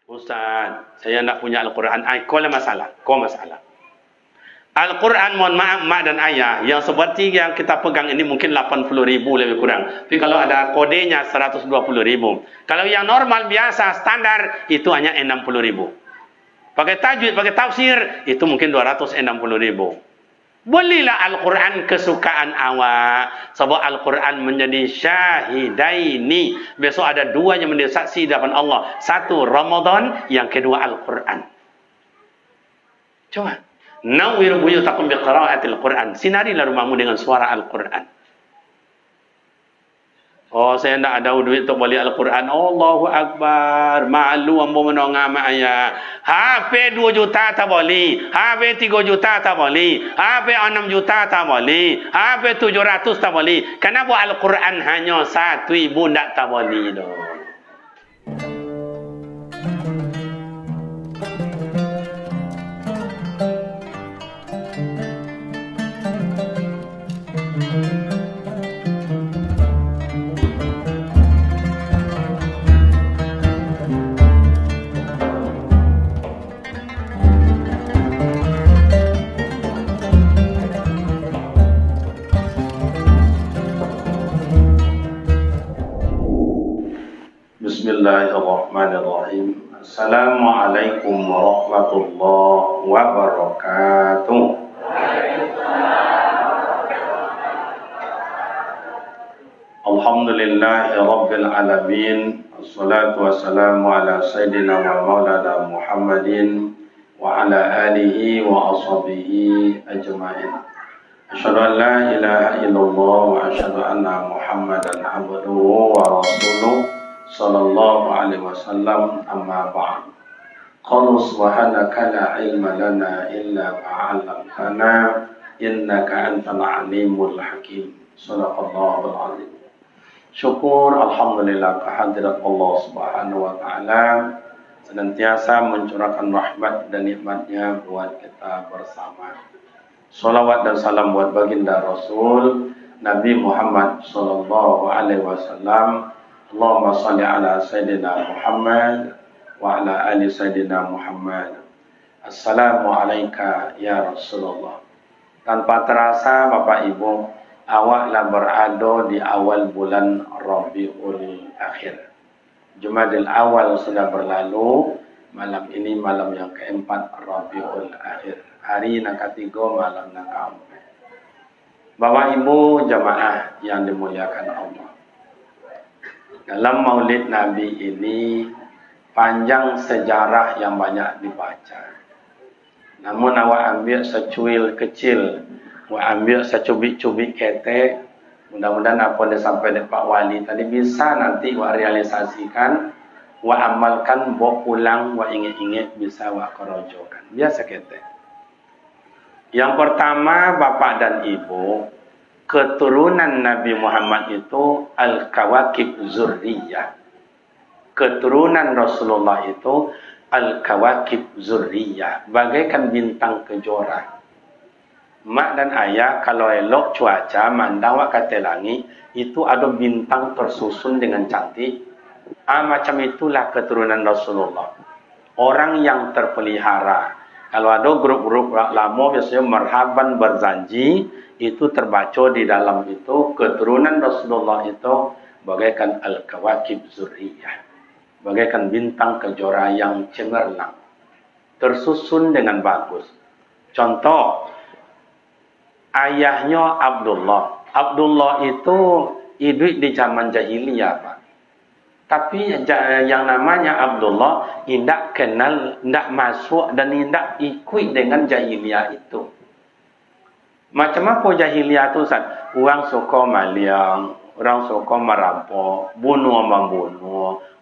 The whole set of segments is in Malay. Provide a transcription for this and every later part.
Ustaz, saya nak punya Al-Quran. Kau lah masalah. Kau masalah. Al-Quran, mohon maaf, mak dan ayah, yang seperti yang kita pegang ini mungkin 80.000 lebih kurang. Tapi kalau ada kodenya 120.000. Kalau yang normal, biasa, standar, itu hanya 60.000. Pakai tajwid, pakai tafsir, itu mungkin 260.000. Belilah Al-Quran kesukaan awak. Sebab Al-Quran menjadi syahidaini. Besok ada dua yang menjadi saksi di hadapan Allah. Satu Ramadan, yang kedua Al-Quran. Coba. Nawwir buyutakum biqiraatil Quran. Sinarilah rumahmu dengan suara Al-Quran. Oh, saya tidak ada duit untuk beli Al-Quran. Allahu Akbar. Malu ambo menongah mak ayah. HP 2 juta tak boleh. HP 3 juta tak boleh. HP 6 juta tak boleh. HP 700 tak boleh. Kenapa Al-Quran hanya 1.000 tak boleh doh? Bismillahirrahmanirrahim. Assalamualaikum warahmatullahi wabarakatuh. Alhamdulillahi rabbil alamin. Assalatu wassalamu ala sayyidina wa maulana Muhammadin wa ala alihi wa ashabihi ajma'in. Asyhadu an la ilaha illallah wa asyhadu anna Muhammadan abduhu wa rasuluh sallallahu alaihi wasallam, amma ba'd. Qala subhanaka la ilma lana illa ma 'allamtana innaka antal alimul hakim. Shadaqallahul azim. Syukur alhamdulillah kehadirat Allah Subhanahu wa taala senantiasa mencurahkan rahmat dan nikmatnya buat kita bersama. Salawat dan salam buat baginda Rasul Nabi Muhammad sallallahu alaihi wasallam. Allahumma salli ala Sayyidina Muhammad wa ala ali Sayyidina Muhammad. Assalamualaikum ya Rasulullah. Tanpa terasa Bapak Ibu, awaklah berada di awal bulan Rabiul Akhir. Jumadil Awal sudah berlalu. Malam ini malam yang keempat Rabiul Akhir. Hari yang ketiga, malam yang keempat. Bapak Ibu jamaah yang dimuliakan Allah. Dalam Maulid Nabi ini panjang sejarah yang banyak dibaca. Namun awak ambil secuil kecil, awak ambil secubik-cubik ketek. Mudah-mudahan apa yang sampai dari Pak Wali tadi bisa nanti awak realisasikan, awak amalkan, bawa pulang, awak ingat-ingat bisa awak kerojokan. Biasa ketek. Yang pertama, Bapak dan Ibu, keturunan Nabi Muhammad itu Al-Kawakib Zurriyah. Keturunan Rasulullah itu Al-Kawakib Zurriyah. Bagaikan bintang kejora. Mak dan ayah kalau elok cuaca, mandang wak kata langit, itu ada bintang tersusun dengan cantik. Macam itulah keturunan Rasulullah. Orang yang terpelihara. Kalau ada grup-grup lama biasanya marhaban berjanji, itu terbaca di dalam itu keturunan Rasulullah itu bagaikan Al-Kawakib Zurriyah. Bagaikan bintang kejora yang cemerlang. Tersusun dengan bagus. Contoh, ayahnya Abdullah. Abdullah itu hidup di zaman jahiliyah, Pak. Tapi yang namanya Abdullah tidak kenal, tidak masuk dan tidak ikut dengan jahiliyah itu. Macam apa jahiliyah itu, Ustaz? Orang suka maliang, orang suka merampok, bunuh,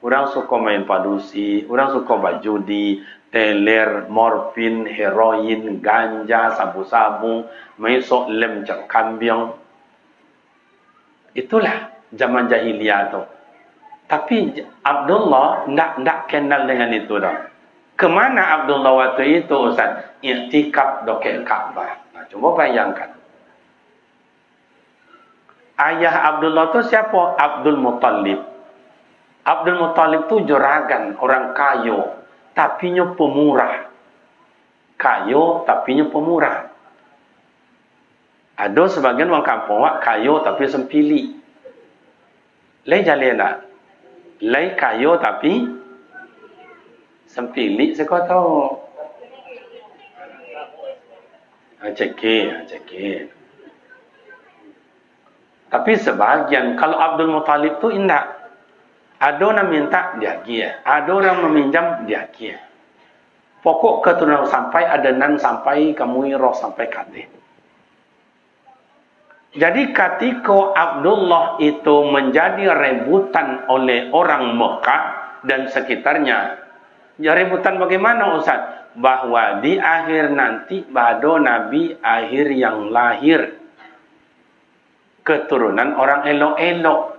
orang suka main padusi, orang suka berjudi, teler, morfin, heroin, ganja, sabu-sabu, maisok lem cak kambing. Itulah zaman jahiliyah itu. Tapi Abdullah tidak kenal dengan itu dah. Kemana Abdullah waktu itu, Ustaz? I'tikaf dokek Ka'bah. Nah, coba bayangkan. Ayah Abdullah itu siapa? Abdul Muttalib. Abdul Muttalib itu juragan, orang kaya. tapinya pemurah. Kayo tapinya pemurah. Ada sebagian orang kampung wak kayo tapi sempili. Lai jalin tak? Lai kayo tapi sempili saya kau tahu. Cekik. Tapi sebahagian kalau Abdul Muttalib tu indah. Ada orang minta dia kia, ada orang meminjam dia kia. Pokok keturunan sampai adenan sampai kamu roh sampai kate. Jadi ketika Abdullah itu menjadi rebutan oleh orang Mekah dan sekitarnya. Ya rebutan bagaimana Ustaz? Bahwa di akhir nanti ada Nabi akhir yang lahir. Keturunan orang elok-elok.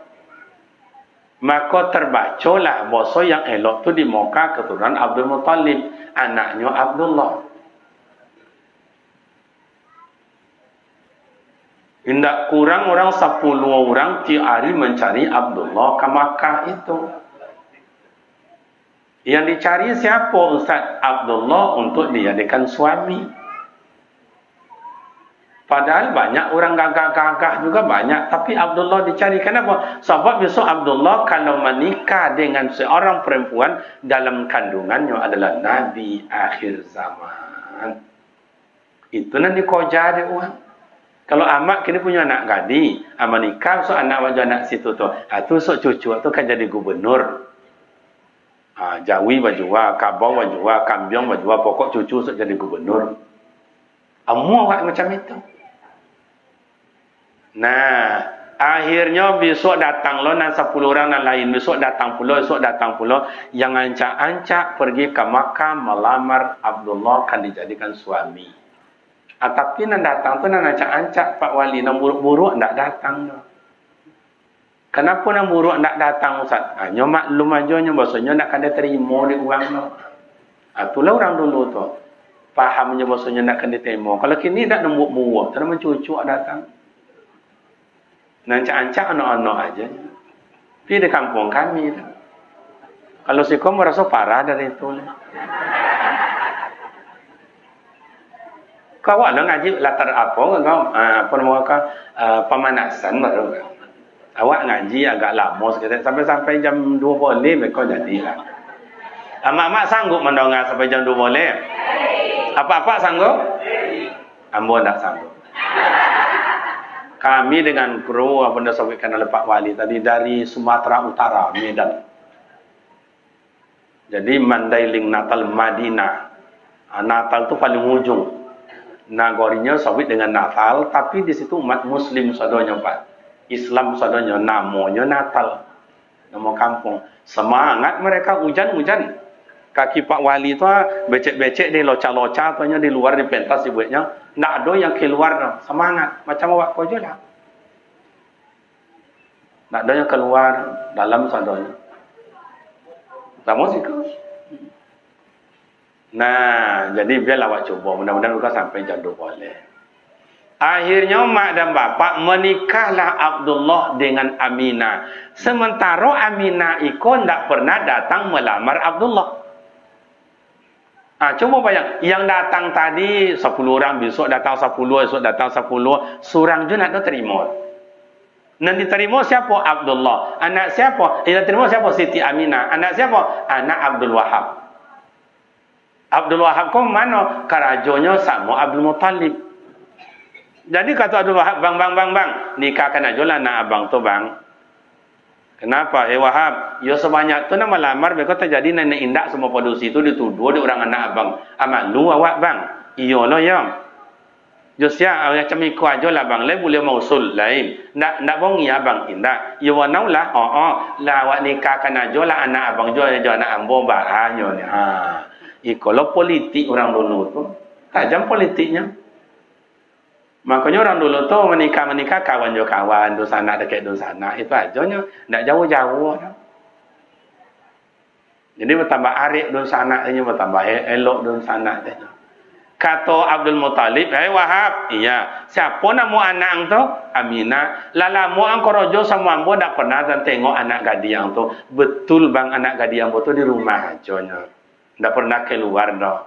Maka terbacalah bahasa yang elok tu di Mekah keturunan Abdul Muttalib. Anaknya Abdullah. Tidak kurang orang 10 orang tiap hari mencari Abdullah ke Makkah itu. Yang dicari siapa Ustaz? Abdullah untuk dijadikan suami. Padahal banyak orang gagah-gagah juga banyak. Tapi Abdullah dicari. Kenapa? Sebab besok Abdullah kalau menikah dengan seorang perempuan dalam kandungannya adalah Nabi akhir zaman. Itu nanti koja dia orang. Kalau amak kini punya anak gadi, amak nikah, so anak wajah anak situ tu. Itu so cucu tu kan jadi gubernur. Jawi bajua, Kabau bajua, Kambiong bajua, pokok cucu so jadi gubernur. Amua awak macam itu. Nah, akhirnya besok datang lo nan 10 orang nan lain, besok datang pulau, yang ancak-ancak pergi ke Makkah melamar Abdullah kan dijadikan suami. Tapi nan datang tu nan ancak-ancak Pak Wali, nan buruk-buruk ndak datang. Kenapa nan buruk ndak datang Ustaz? Nyo maklum aja nyo bahasanya nak kena terima di uang no. Itulah orang dulu tu. Fahamnya bahasanya nak kena terima. Kalau kini ndak nembuk buah, tu nama cucu datang. Nan ancak-ancak anak-anak aja. Di kampung kami tu. Kalau siko merasa parah dari itu. Kau ada ngaji latar apa kau apa pemanasan baru. Awak ngaji agak lama sekali sampai jam 2 boleh mereka jadilah. Mak sanggup mendongak sampai jam 2 boleh? Apa-apa sanggup? Ambo tak sanggup. Kami dengan kru apa yang disampaikan oleh Pak Wali tadi dari Sumatera Utara, Medan. Jadi Mandailing Natal Madinah. Natal tu paling ujung. Nagorinya sawit dengan Natal, tapi di situ umat Muslim sadonya Pak. Islam sadonya namanya Natal. Nama kampung. Semangat mereka hujan-hujan. Kaki Pak Wali tu becek-becek di loca-loca tuanya di luar di pentas ibunya. Ndak ada yang keluar semangat macam awak kau je lah. Ndak ada yang keluar dalam sadonya. Sama sih kau. Nah, jadi biarlah awak cuba. Mudah-mudahan juga sampai jam 2 boleh. Akhirnya mak dan bapak menikahlah Abdullah dengan Aminah. Sementara Aminah itu tidak pernah datang melamar Abdullah. Coba bayang, yang datang tadi 10 orang, besok datang 10, besok datang 10, seorang je nak terima. Nanti terima siapa? Abdullah. Anak siapa? Yang terima siapa? Siti Aminah. Anak siapa? Anak Abdul Wahab. Abdul Wahab kau mana? Kerajonya sama Abdul Muttalib. Jadi kata Abdul Wahab, bang, nikahkan aja lah anak abang tu bang. Kenapa? Wahab, ya sebanyak tu nama lamar, mereka terjadi nenek indak semua produksi tu dituduh di orang anak abang. Amat lu awak bang. Iya lah ya. Josya, macam ikut aja lah bang. Lain boleh mausul lain. Nak bongi abang indak. Ya wanau lah. Lah awak nikahkan aja lah anak abang jo anak ambo bahannya ni. Kalau politik orang dulu tu tajam politiknya. Makanya orang dulu tu menikah kawan jo kawan, dosa anak dekat dosa anak itu ajanya, ndak jauh-jauh. Jadi bertambah arif dosa anaknya, bertambah elok dosa anaknya. Kata Abdul Muttalib, Wahab, iya, siapa nama anak tu? Aminah. Lalamu angko rojo sama ambo ndak pernah dan tengok anak gadis yang tu. Betul bang anak gadis yang tu di rumah ajanya. Tak pernah keluar dah.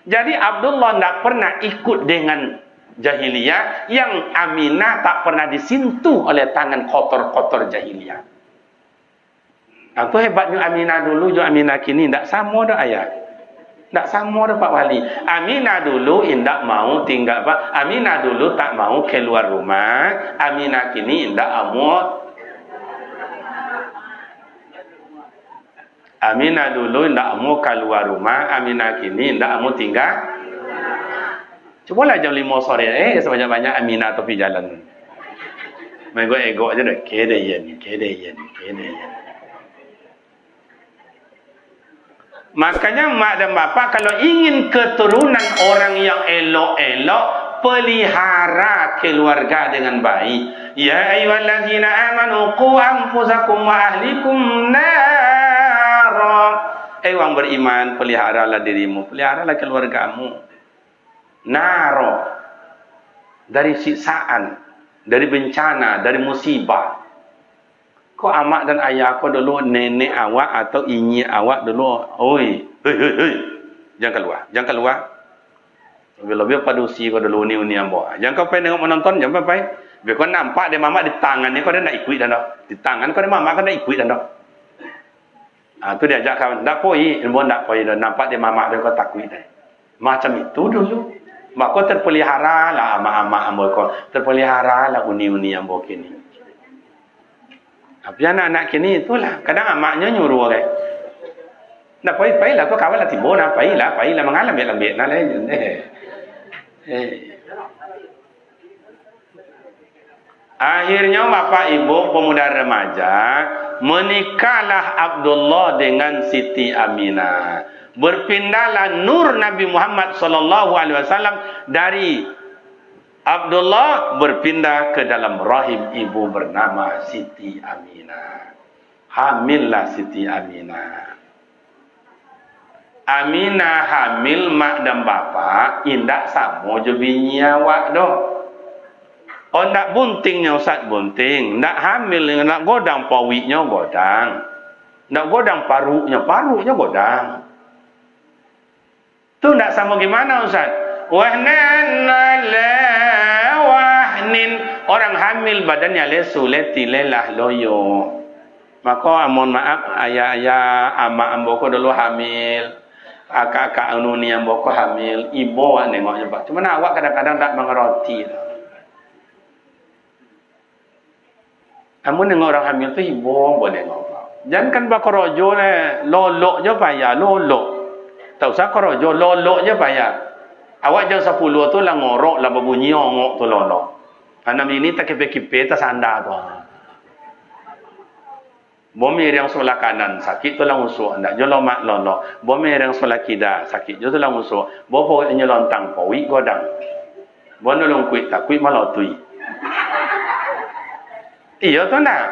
Jadi Abdullah tak pernah ikut dengan jahiliyah, yang Aminah tak pernah disentuh oleh tangan kotor-kotor jahiliyah. Itu hebatnya Aminah dulu, juga Aminah kini tak sama dah ayat. Tak sama dah Pak Wali. Aminah dulu indak mau tinggal Pak. Aminah dulu tak mau keluar rumah. Aminah kini indak mau. Aminah dulu indak mau keluar rumah. Aminah kini indak mau tinggal. Cubalah jam 5 sore sebanyak-banyak Aminah tepi jalan. Main ego aja dah. Kedayan. Makanya mak dan bapak kalau ingin keturunan orang yang elok-elok, pelihara keluarga dengan baik. Ya ayyuhallazina amanu qu anfusakum wa ahlikum nara. Orang beriman, peliharalah dirimu, peliharalah keluargamu. Naro. Dari siksaan, dari bencana, dari musibah. Kau amak dan ayah kau dulu, nenek awak atau inyi awak dulu, oi, hei, jangan keluar. Lebih-lebih padusi kau dulu ni yang bawa. Jangan kau pergi tengok menonton, jangan pergi. Biar kau nampak dia mama di tangan ni kau dah nak ikut dah. Di tangan kau dia mama kau nak ikut dah. Tu dia ajak kawan, tak pergi, ilmu tak pergi dah. Nampak dia mama dia kau takut dah. Macam itu dulu. Mak kau terpelihara lah amak-amak amboi kau, terpelihara lah uni-uni yang bawa kini. Tapi anak-anak kini itulah. Kadang amaknya nyuruh orang. Nak pergi-pergilah. Kau kawan lah tiba. Nak pergilah. Mengalam-alam. Nak lah. Akhirnya bapak ibu pemuda remaja menikahlah Abdullah dengan Siti Aminah. Berpindahlah nur Nabi Muhammad SAW dari Abdullah berpindah ke dalam rahim ibu bernama Siti Aminah. Hamillah Siti Aminah. Aminah hamil mak dan bapak indak sama je bini awak dah. Oh ndak buntingnya Ustaz bunting, ndak hamil ndak godang pawiknya godang. Ndak godang paruknya godang. Tu ndak sama gimana Ustaz? Wahnan wahnin, orang hamil badannya lesu lelah loyo. Maka mohon maaf ayah-ayah amak amboko dulu hamil, akak-akak anuni amboko hamil, ibu awak nengoknya Pak. Cuma awak kadang-kadang tak mengerti. Kamu nengok orang hamil tu ibu boleh nengok Pak. Jangan kan bakorojo le, lolok je payah, lolok. Tak usah korojo, lolok je payah. Awak jam 10 tu lah ngorok lah berbunyi ongok tu lolok. Anak ini tak kipe-kipe tak sandar tu. Bomir yang sebelah kanan sakit tu lah usuk. Tak jolo mak lolok. Bomir yang sebelah kiri sakit tu lah usuk. Bopo ini lontang pawi godang. Bon nolong kuit tak kuit malah tui. Iya tu nak.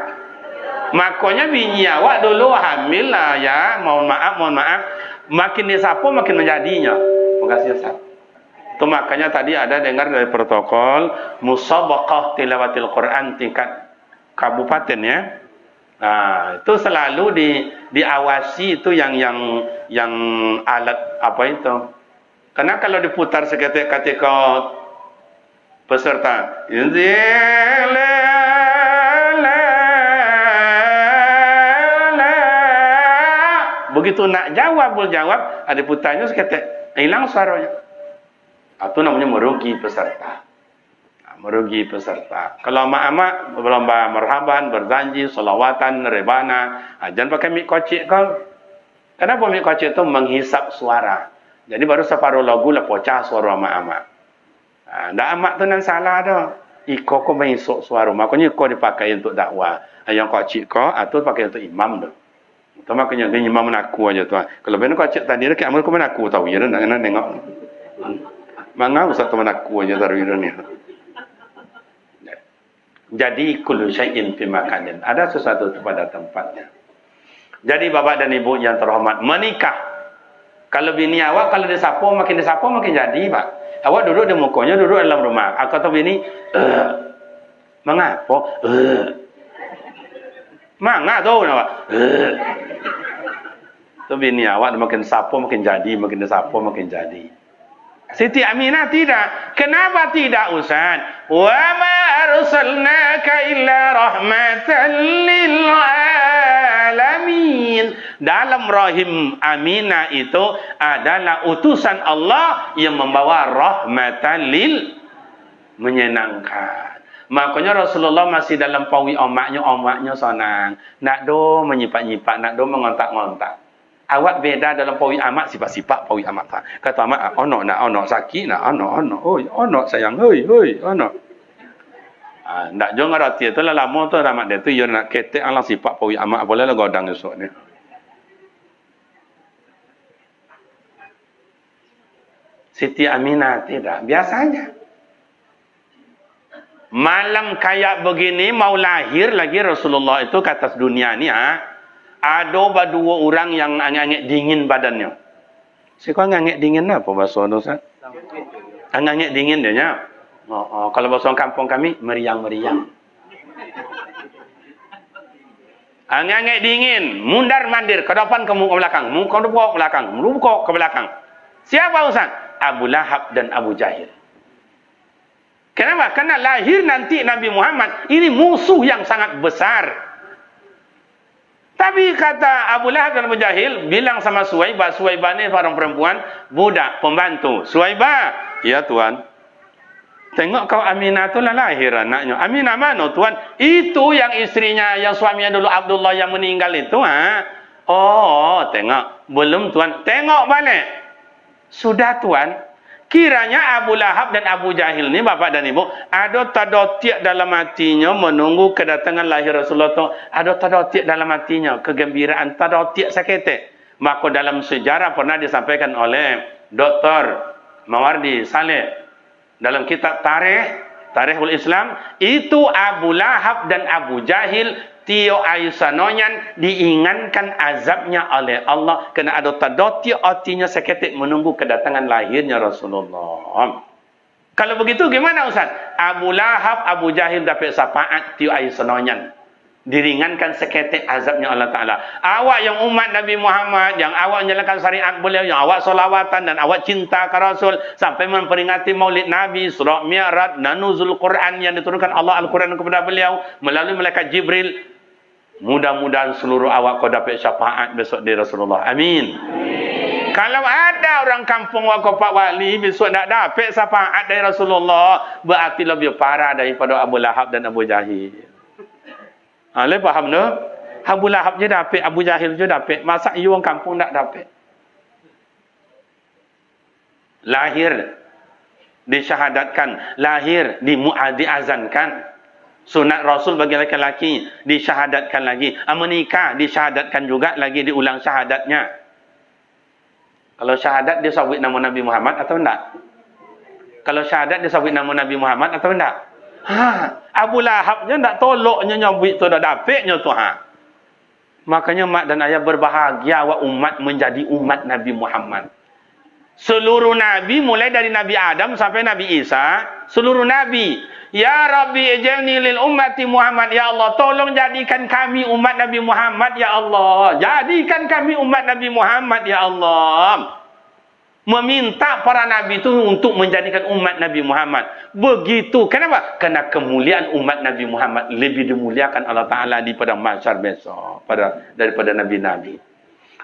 Makanya bini awak dulu hamil lah ya. Mohon maaf. Makin disapu makin menjadinya. Terima kasih Ustaz. Itu makanya tadi ada dengar dari protokol musabaqah tilawatil Quran tingkat kabupaten ya. Nah, itu selalu diawasi itu yang alat apa itu. Karena kalau diputar seketika peserta begitu nak jawab, ada putarnya seketika hilang suaranya. Itu namanya merugi peserta. Merugi peserta. Kalau mak-mak berlomba marhaban, berjanji, salawatan, rebana, jangan pakai mik kocik kau. Kenapa mik kocik itu menghisap suara? Jadi baru separuh lagu lah pecah suara mak-mak. Ndak amak tu nan salah dah. Iko kau menghisap suara. Makanya kau dipakai untuk dakwah. Yang kocik kau atau pakai untuk imam dah. Itu makanya dia imam menaku aja tu. Kalau benar kocik tadi dia kiamat kau menaku tahu ya nak nengok. Mangga usah teman aku aja taruh ini. Jadi kullu syai'in fi makanin. Ada sesuatu pada tempatnya. Jadi bapak dan ibu yang terhormat, menikah. Kalau bini awak kalau disapu makin jadi, Pak. Awak duduk di mukanya, duduk dalam rumah. Aku tahu bini mengapa? Mangga tu nak. Tu bini awak makin sapo makin jadi, makin sapo makin jadi. Siti Aminah tidak. Kenapa tidak, Ustaz? Wa ma arsalnaka illa rahmatan lil alamin. Dalam rahim Aminah itu adalah utusan Allah yang membawa rahmatan lil, menyenangkan. Makanya Rasulullah masih dalam pawi omaknya senang. Nak do menyipak-nyipak, nak do mengontak-ngontak. Awak beda dalam pawi amak, sifat-sifat pawi amak tak. Kata amak, ono nak ono sakit nak ono. Oi, ono sayang, oi, ono. Ndak jong arati tu lah lama tu ramat dia tu yo nak ketek alang sifat pawi amak boleh lah godang esok ni. Siti Aminah tidak, biasa aja. Malam kayak begini mau lahir lagi Rasulullah itu ke atas dunia ni ada dua orang yang angin dingin badannya. Siapa angin dingin apa bahasa Ustaz? Angin dingin dia nya. Kalau bahasa kampung kami meriang-meriang. Angin dingin, mundar mandir ke depan ke belakang, ke belakang, ke belakang. Siapa Ustaz? Abu Lahab dan Abu Jahil. Kenapa? Karena lahir nanti Nabi Muhammad ini musuh yang sangat besar. Tapi kata Abu Lahab dan Abu Jahil bilang sama Suwaibah, Suwaibah ni seorang perempuan, budak, pembantu. Suwaibah, ya Tuan. Tengok kau Aminah tu lah lahir anaknya. Aminah mana Tuan? Itu yang istrinya, yang suaminya dulu Abdullah yang meninggal itu. Oh, tengok. Belum Tuan. Tengok balik. Sudah Tuan. Kiranya Abu Lahab dan Abu Jahil ni bapak dan ibu ada tadotiak dalam hatinya menunggu kedatangan lahir Rasulullah tu. Ada tadotiak dalam hatinya, kegembiraan, tadotiak sakit. Maka dalam sejarah pernah disampaikan oleh Dr. Mawardi Saleh dalam kitab Tarikhul Islam, itu Abu Lahab dan Abu Jahil tio Aisyanoyan diingatkan azabnya oleh Allah kena ada tadoti artinya seketik menunggu kedatangan lahirnya Rasulullah. Kalau begitu gimana Ustaz? Abu Lahab, Abu Jahil dapat syafaat tio Aisyanoyan. Diringankan seketik azabnya Allah Ta'ala. Awak yang umat Nabi Muhammad, yang awak menjalankan syariat beliau, yang awak solawatan dan awak cinta ke Rasul, sampai memperingati maulid Nabi, surah Mi'raj, dan nuzul Quran yang diturunkan Allah Al-Quran kepada beliau, melalui malaikat Jibril. Mudah-mudahan seluruh awak kau dapat syafaat besok di Rasulullah. Amin. Kalau ada orang kampung Pak Wali besok tak dapat syafaat dari Rasulullah, berarti lebih parah daripada Abu Lahab dan Abu Jahil. Boleh faham tu? Abu Lahab je dapat, Abu Jahil je dapat. Masa you orang kampung tak dapat? Lahir disyahadatkan, lahir diazankan. Sunat Rasul bagi lelaki disyahadatkan lagi. Menikah disyahadatkan juga lagi, diulang syahadatnya. Kalau syahadat dia sabit nama Nabi Muhammad atau enggak? Kalau syahadat dia sabit nama Nabi Muhammad atau enggak? Abu Lahab je tak toloknya nyabit tu dah dapatnya tu Makanya mak dan ayah berbahagia awak umat menjadi umat Nabi Muhammad. Seluruh nabi mulai dari Nabi Adam sampai Nabi Isa, seluruh nabi, ya Rabbi ij'alni lil ummati Muhammad, ya Allah tolong jadikan kami umat Nabi Muhammad ya Allah. Jadikan kami umat Nabi Muhammad ya Allah. Meminta para nabi itu untuk menjadikan umat Nabi Muhammad. Begitu. Kenapa? Karena kemuliaan umat Nabi Muhammad lebih dimuliakan Allah Ta'ala di padang mahsyar besok daripada nabi-nabi.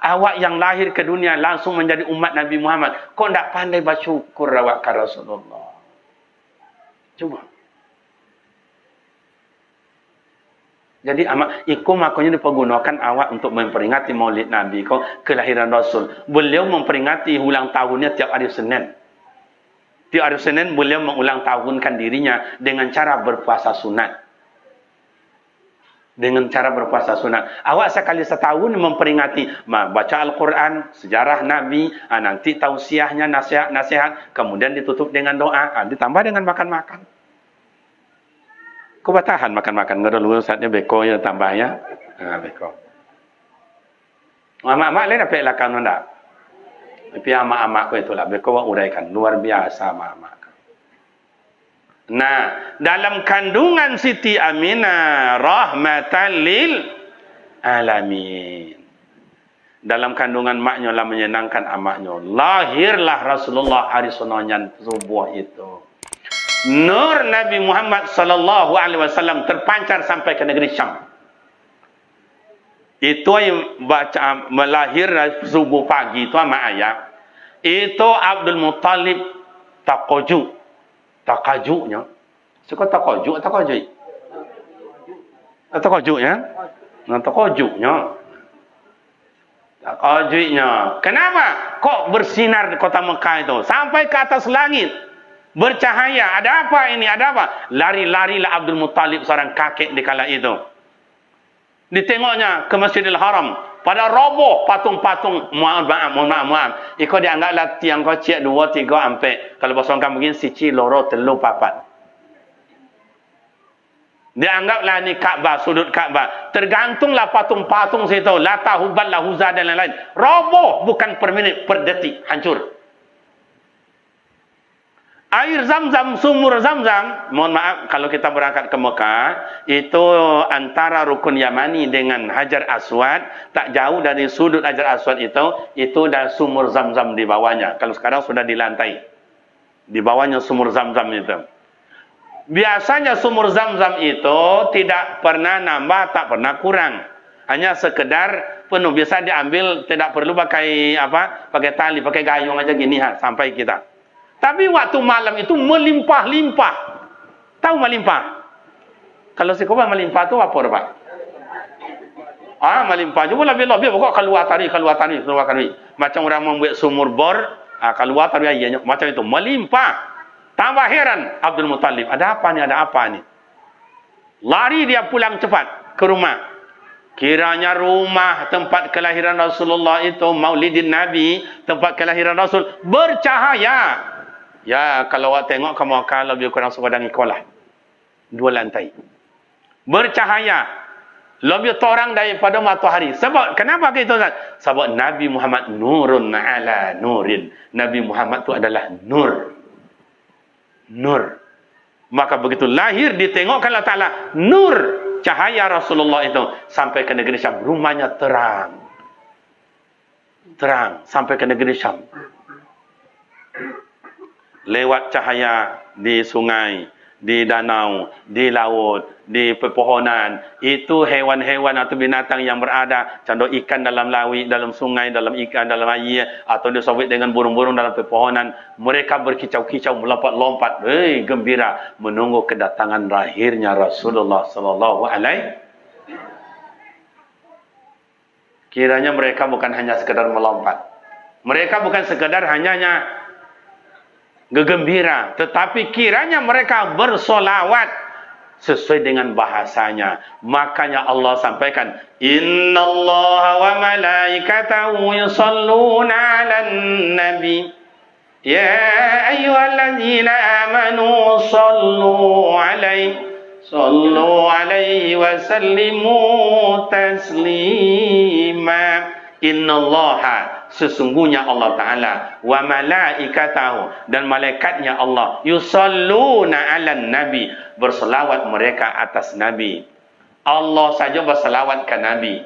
Awak yang lahir ke dunia langsung menjadi umat Nabi Muhammad. Kau tak pandai bersyukur awak ke Rasulullah. Cuba. Jadi ikut makanya dipergunakan awak untuk memperingati maulid Nabi kau kelahiran Rasul. Beliau memperingati ulang tahunnya tiap hari Senin. Tiap hari Senin beliau mengulang tahunkan dirinya dengan cara berpuasa sunat. Dengan cara berpuasa sunat. Awak sekali setahun memperingati baca Al-Quran, sejarah Nabi, nanti tausiahnya, nasihat-nasihat, kemudian ditutup dengan doa, ditambah dengan makan-makan. Kau bertahan makan-makan. Nggak dulu saatnya beko ya tambah ya. Beko. Amak-amak lain dapat lakan tak? Tapi amak-amak kau itulah. Beko uraikan. Luar biasa amak-amak. Nah, dalam kandungan Siti Aminah rahmatan lil alamin. dalam kandungan maknya lah menyenangkan amaknya. Lahirlah Rasulullah hari sunanya subuh itu. Nur Nabi Muhammad sallallahu alaihi wasallam terpancar sampai ke negeri Syam. Itu yang baca melahir subuh pagi itu sama ayah. Itu Abdul Muttalib takajunya. Suka takajuk atau takajui? Takajuknya? Takajuknya. Takajuknya. Kenapa? Kok bersinar di kota Mekah itu sampai ke atas langit? Bercahaya. Ada apa ini? Ada apa? Lari-larilah Abdul Muttalib, seorang kakek di kala itu. Ditengoknya ke Masjidil Haram. Pada roboh patung-patung. Maaf. Iko dianggaplah tiang kocik 2, 3, ampe. Kalau bahasa orang begini, sici, loro, telu, papat. Dianggaplah ni Kaabah, sudut Kaabah. Tergantunglah patung-patung situ. Lata, Hubal, Lahuzah dan lain-lain. Roboh bukan per minit, per detik. Hancur. Air Zam-Zam, sumur Zam-Zam, mohon maaf kalau kita berangkat ke Mekah, itu antara Rukun Yamani dengan Hajar Aswad, tak jauh dari sudut Hajar Aswad itu dah sumur Zam-Zam di bawahnya. Kalau sekarang sudah di lantai. Di bawahnya sumur Zam-Zam itu. Biasanya sumur Zam-Zam itu tidak pernah nambah, tak pernah kurang. Hanya sekedar penuh. Biasa diambil, tidak perlu pakai apa? Pakai tali, pakai gayung aja gini sampai kita. Tapi waktu malam itu melimpah-limpah. Tahu melimpah? Kalau sekolah melimpah itu apa, Pak? Melimpah. Coba lebih-lebih. Pokok keluar tadi. Macam orang membuat sumur bor. Keluar tadi airnya. Macam itu. Melimpah. Tambah heran Abdul Muttalib. Ada apa ni? Lari dia pulang cepat ke rumah. Kiranya rumah tempat kelahiran Rasulullah itu, Maulidin Nabi, tempat kelahiran Rasul, bercahaya. Ya, kalau awak tengok kamu akan lebih kurang sepadang ikolah. 2 lantai. Bercahaya. Lebih terang daripada matahari. Sebab, kenapa gitu? Sebab Nabi Muhammad nurun ala nurin. Nabi Muhammad itu adalah nur. Nur. Maka begitu lahir, ditengokkanlah Ta'ala nur cahaya Rasulullah itu. Sampai ke negeri Syam. Rumahnya terang. Terang. Sampai ke negeri Syam. Lewat cahaya di sungai, di danau, di laut, di pepohonan. Itu hewan-hewan atau binatang yang berada. Contoh ikan dalam laut, dalam sungai, dalam ikan, dalam air. Atau disawit dengan burung-burung dalam pepohonan. Mereka berkicau-kicau, melompat-lompat. Gembira menunggu kedatangan lahirnya Rasulullah sallallahu alaihi. Kiranya mereka bukan hanya sekedar melompat. Mereka bukan sekedar hanya gegembira, tetapi kiranya mereka bersolawat sesuai dengan bahasanya. Makanya Allah sampaikan, innallaha wa malaikatahu yusalluna 'alan nabi ya ayyuhalladzina amanu sallu 'alaihi wa sallimu taslima. Innallaha, sesungguhnya Allah Ta'ala, wa malaikatahu, dan malaikatnya Allah, yusalluna 'alan nabi, berselawat mereka atas Nabi. Allah saja berselawat ke Nabi.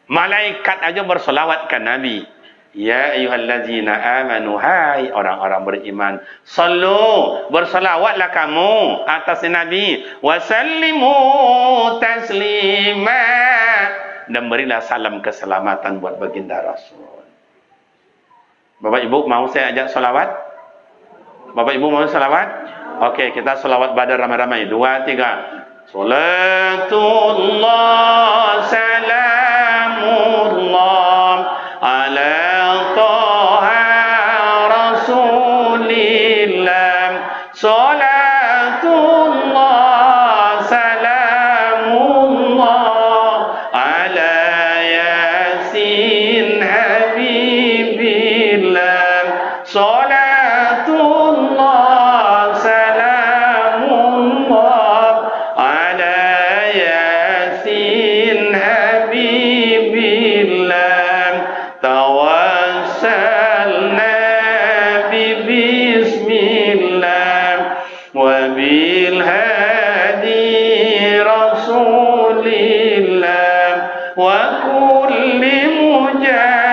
Malaikat aja berselawat ke Nabi. Ya ayyuhallazina amanu, hai orang-orang beriman, sallu, berselawatlah kamu atas Nabi, wa sallimu taslima, dan berilah salam keselamatan buat baginda Rasul. Bapak Ibu mau saya ajak salawat? Bapak Ibu mau salawat? Okey, kita salawat badar ramai-ramai. 2, 3. Salatullah salamullah ala taha rasulillah. Salatullah salamullah ala yasin habibillah. Salatullah salamullah ala yasin habibillah. Tawassalna bismillah wa bil hadi rasulillah wa kulli mujahid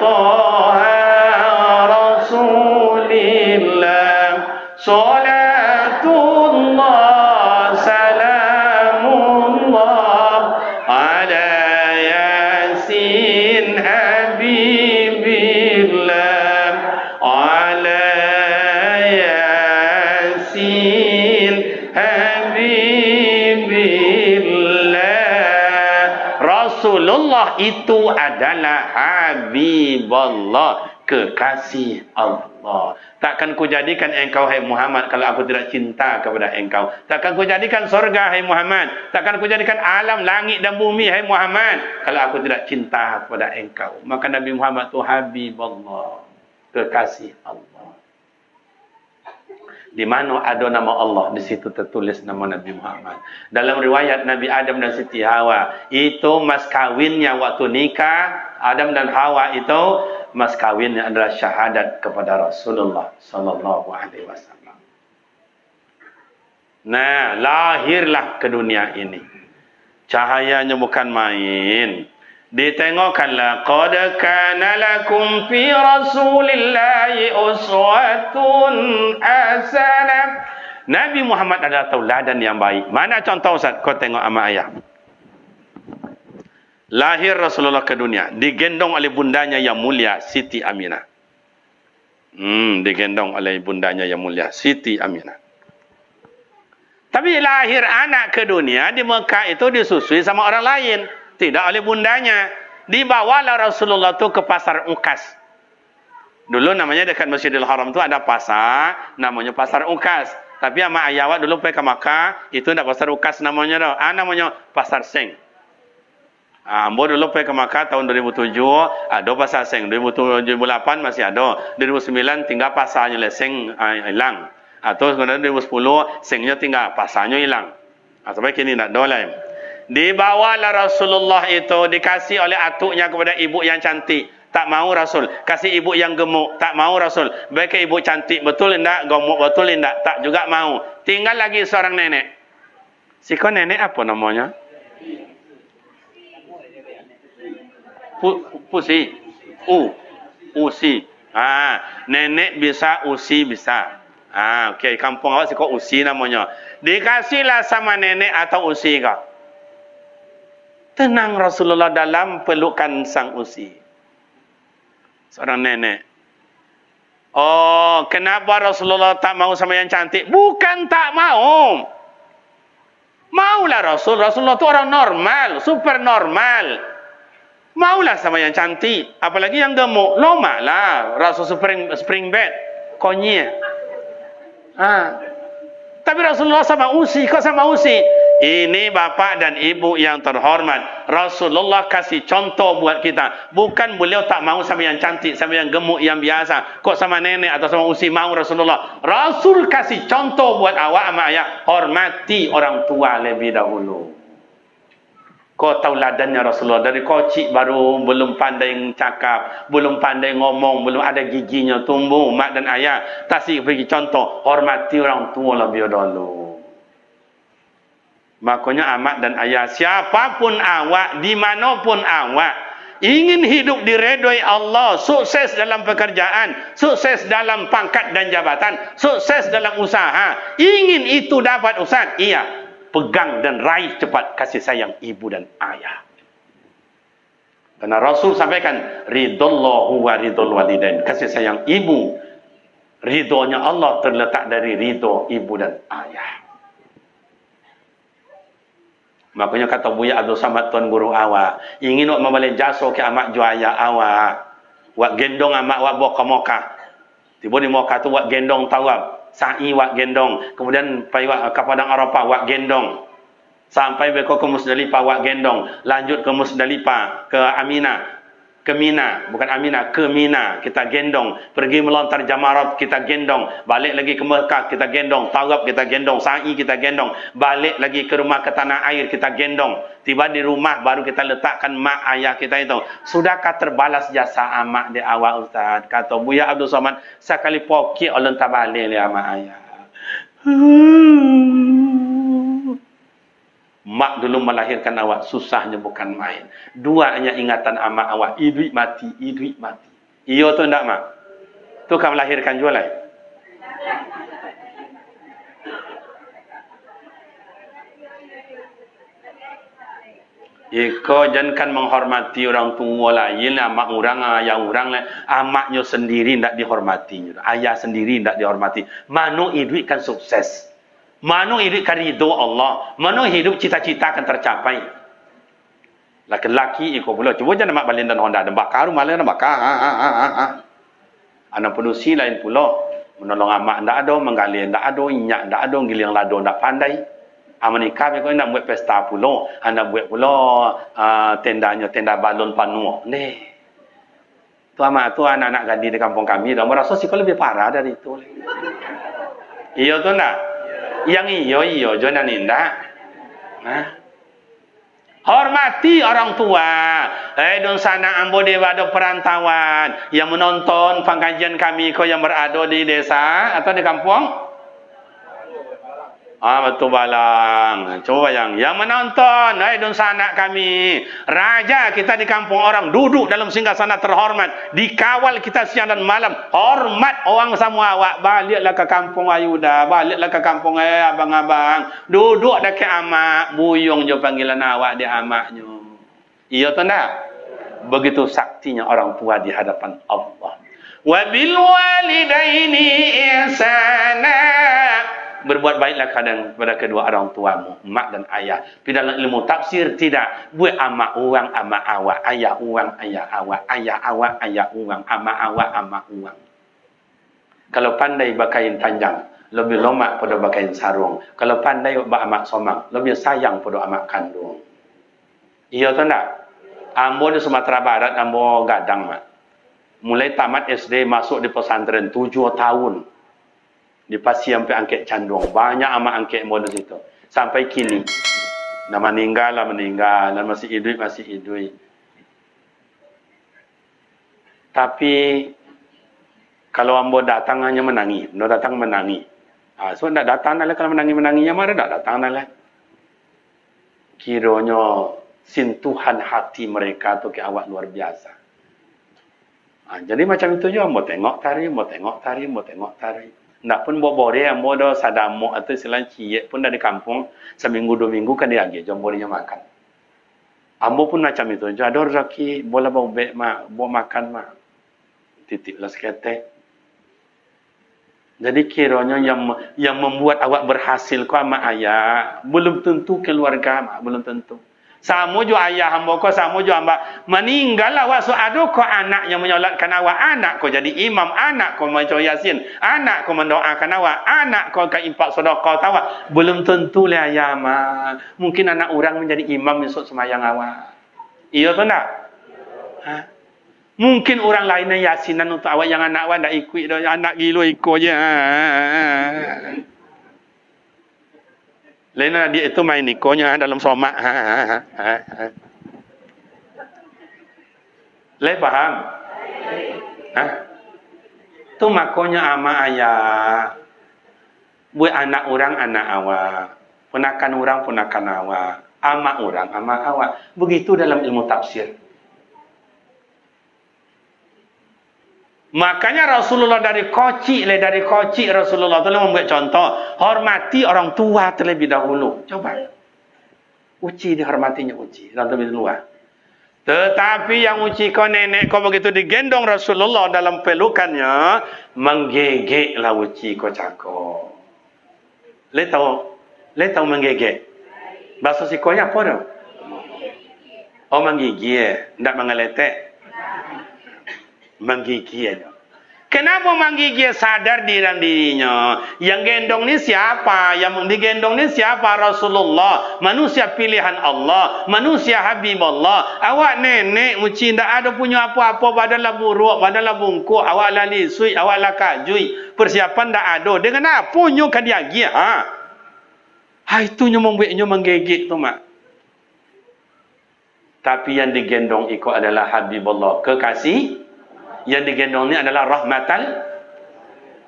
taha rasulillah salatullah salamullah ala yasin habibillah ala yasin habibillah. Rasulullah itu adalah Habibullah, kekasih Allah. Takkan ku jadikan engkau hai Muhammad kalau aku tidak cinta kepada engkau. Takkan ku jadikan surga hai Muhammad. Takkan ku jadikan alam langit dan bumi hai Muhammad kalau aku tidak cinta kepada engkau. Maka Nabi Muhammad itu Habibullah, kekasih Allah. Di mana ada nama Allah, di situ tertulis nama Nabi Muhammad. Dalam riwayat Nabi Adam dan Siti Hawa, itu mas kawinnya waktu nikah, Adam dan Hawa itu mas kawinnya adalah syahadat kepada Rasulullah sallallahu alaihi wasallam. Nah, lahirlah ke dunia ini. Cahayanya bukan main. Ditengokkanlah, qad kana lakum fi rasulillahi uswatun hasanah. Nabi Muhammad adalah tauladan yang baik. Mana contoh Ustaz? Kau tengok ama ayah. Lahir Rasulullah ke dunia, digendong oleh bundanya yang mulia Siti Aminah. Digendong oleh bundanya yang mulia Siti Aminah. Tapi lahir anak ke dunia di Mekah itu disusui sama orang lain, tidak oleh bundanya. Dibawalah Rasulullah itu ke pasar Ukas. Dulu namanya dekat Masjidil Haram itu ada pasar, namanya pasar Ukas. Tapi ama ayah awak dulu pergi ke Makkah, itu tidak pasar Ukas namanya dah. Namanya pasar Seng. Ambo dulu pergi ke Makkah tahun 2007, ada pasar Seng. 2008 masih ada. 2009 tinggal pasarnya Seng hilang. Atau sebenarnya 2010 Sengnya tinggal, pasarnya hilang. Sampai kini tidak ada lain. Dibawalah Rasulullah itu, dikasih oleh atuknya kepada ibu yang cantik. Tak mau Rasul. Kasih ibu yang gemuk. Tak mau Rasul. Baik ibu cantik. Betul tidak? Gemuk betul tidak? Tak juga mau. Tinggal lagi seorang nenek. Si kau nenek apa namanya? Pusi. Usi. Nenek bisa, usi bisa. Okey. Kampung awak si kau usi namanya. Dikasihlah sama nenek atau usi kau. Tenang Rasulullah dalam pelukan sang usi. Seorang nenek. Oh, kenapa Rasulullah tak mau sama yang cantik? Bukan tak mau. Maulah Rasul. Rasulullah itu orang normal, super normal. Maulah sama yang cantik. Apalagi yang gemuk. Loma lah. Rasul spring bed. Konyol. Tapi Rasulullah sama usi. Kok sama usi? Ini bapak dan ibu yang terhormat. Rasulullah kasih contoh buat kita. Bukan beliau tak mau sama yang cantik, sama yang gemuk, yang biasa. Kok sama nenek atau sama usi mau Rasulullah? Rasul kasih contoh buat awak sama ayah. Hormati orang tua lebih dahulu. Kau tauladannya Rasulullah. Dari kocik baru belum pandai cakap, belum pandai ngomong, belum ada giginya tumbuh. Mak dan ayah kasih bagi contoh. Hormati orang tua lebih dahulu. Makanya amak dan ayah, siapapun awak, dimanapun awak, ingin hidup diredoi Allah, sukses dalam pekerjaan, sukses dalam pangkat dan jabatan, sukses dalam usaha, ingin itu dapat Ustaz, iya, pegang dan raih cepat kasih sayang ibu dan ayah. Karena Rasul sampaikan, ridallahu wa ridul walidain, kasih sayang ibu, ridhonya Allah terletak dari ridho ibu dan ayah. Makanya kata Buya Abdul Samad Tuan Guru awak, ingin wak membalik jasa ke amak juaya awak, wak gendong amak wak bawa ke Mekah. Tiba di Mekah tu wak gendong tawab, sa'i wak gendong, kemudian pai wak ke Padang Arafah wak gendong. Sampai beko ke Musdalifah wak gendong, lanjut ke Musdalifah, ke Aminah, ke Mina, bukan Aminah, ke Mina kita gendong, pergi melontar jamarat kita gendong, balik lagi ke Mekah kita gendong, tawaf kita gendong, sa'i kita gendong, balik lagi ke rumah ke tanah air kita gendong, tiba di rumah baru kita letakkan mak ayah kita itu. Sudahkah terbalas jasa amak di awal Ustaz? Kata Buya Abdul Somad, sekali poki oleh tabalik li amak ayah. Mak dulu melahirkan awak susahnya bukan main. Dua hanya ingatan amak awak, idrik mati, idrik mati. Iyo tu ndak mak? Tu kan melahirkan jualan. Iko jangan menghormati orang tua lain, amak orang, ayah orang lah. Amaknya sendiri tidak dihormati, ayah sendiri tidak dihormati. Mano hidup kan sukses, mano hidup kan ridho Allah, mano hidup cita-cita akan tercapai. Laki-laki iko pula, cuba jangan mak balin dan Honda, dan bakar malah dan bakar. Anak penusi lain pula, menolong amak tidak ada, menggali tidak ada, inyak tidak ada, giling lado tidak pandai. Menikah mereka nak buat pesta pula, nak buat pula tendanya, tenda balon panuh. Nih, tu amat tu anak-anak gadis di kampung kami, dah merasa sih kalau lebih parah dari itu. Iyo tu nak, yang iyo, jangan nindak. Hormati orang tua. Don sana ambo dewa ada perantauan yang menonton pengajian kami kau yang berada di desa atau di kampung. Betul balang. Coba yang menonton, don sana kami. Raja kita di kampung orang duduk dalam singgasana terhormat, dikawal kita siang dan malam. Hormat orang semua awak. Baliklah ke kampung Ayuda, baliklah ke kampung abang-abang. Duduk dekat amak, buyung je panggilan awak di amaknya. Iya tu tak? Begitu saktinya orang tua di hadapan Allah. Wa bil walidaini ihsana. Berbuat baiklah kadang kepada kedua orang tuamu, mak dan ayah. Tapi dalam ilmu tafsir tidak. Buat amak orang, amak awak. Ayah orang, ayah awak. Ayah awak, ayah orang. Amak awak, amak orang. Kalau pandai bakain panjang, lebih lomak pada bakain sarung. Kalau pandai bak amak somang, lebih sayang pada amak kandung. Iya tu tak? Ambo di Sumatera Barat, ambo gadang mak. Mulai tamat SD masuk di pesantren 7 tahun. Di pasti sampai angkat candung. Banyak amat angkat modal situ. Sampai kini. Dah meninggal lah meninggal. Dan masih hidup. Tapi, kalau ambo datang hanya menangi. No datang menangi. So, tak datang lah kalau menangi-menanginya. Mana tak datang lah. Kiranya sentuhan hati mereka tu ke awak luar biasa. Jadi macam itu je. Ambo tengok tari. Nak pun boleh ambo dah sadamok atau silang ciyek pun dari kampung seminggu 2 minggu kan dia lagi jom bolehnya makan. Ambo pun macam itu. Jador rezeki boleh bawa bek mak, bawa makan mak. Titiplah seketek. Jadi kiranya yang membuat awak berhasil kau mak ayah belum tentu keluarga mak, belum tentu. Sama juga ayah hamba kau, sama juga hamba meninggal awak so ada kau anak yang menyolatkan awak, anak kau jadi imam, anak kau baca yasin, anak kau mendoakan awak, anak kau ke impak sedekah awak, belum tentu le ayah mah. Mungkin anak orang menjadi imam esok semayang awak. Iya tu tak? Mungkin orang lainnya yasinan untuk awak yang anak awak tak ikut dah, anak gilo ikut je. Lainnya dia itu main nikonya dalam somak. Leh paham? Tu makonya ama ayah. Buat anak orang anak awak. Ponakan orang ponakan awak. Ama orang ama awak. Begitu dalam ilmu tafsir. Makanya Rasulullah dari kocik Rasulullah tu membuat contoh, hormati orang tua terlebih dahulu. Coba. Uci dihormatinya uci, dalam lebih luar. Tetapi yang uci kau nenek kau begitu digendong Rasulullah dalam pelukannya, menggegeklah uci kau cakap. Le tahu menggegek. Bahasa sikonya apa dah? Oh menggigit, tidak mengeletek. Menggigit. Kenapa menggigit? Sadar di dalam dirinya. Yang gendong ni siapa? Yang digendong ni siapa? Rasulullah. Manusia pilihan Allah. Manusia Habib Allah. Awak nenek uci tak ada punya apa-apa. Badalah buruk, badalah bungkuk. Awak lah lisui, awak lah kajui. Persiapan tak ada. Dengan apa nyo kan dia lagi? Itu nyo membuatnya menggigit tu mak. Tapi yang digendong ikut adalah Habib Allah. Kekasih. Yang digendong ni adalah rahmatan.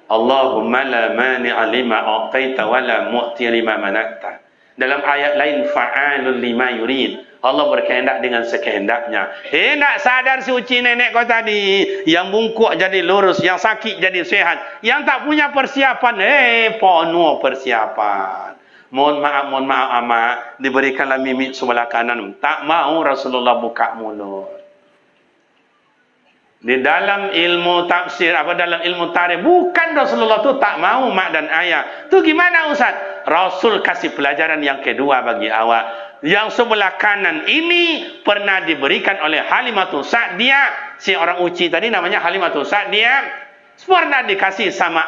Allahumma la mani'a lima a'taita wa la mu'ti lima mana'ta. Dalam ayat lain fa'alul lima yurid. Allah berkehendak dengan sekehendaknya. Hendak sadar si uci nenek kau tadi, yang bungkuk jadi lurus, yang sakit jadi sehat, yang tak punya persiapan, penuh persiapan. Mohon maaf amat, diberikanlah mimik sebelah kanan. Tak mau Rasulullah buka mulut. Di dalam ilmu tafsir, dalam ilmu tarikh, bukan Rasulullah tu tak mau mak dan ayah. Tu gimana Ustaz? Rasul kasih pelajaran yang kedua bagi awak. Yang sebelah kanan ini pernah diberikan oleh Halimatul Sa'diyah. Si orang uci tadi namanya Halimatul Sa'diyah. Pernah dikasih sama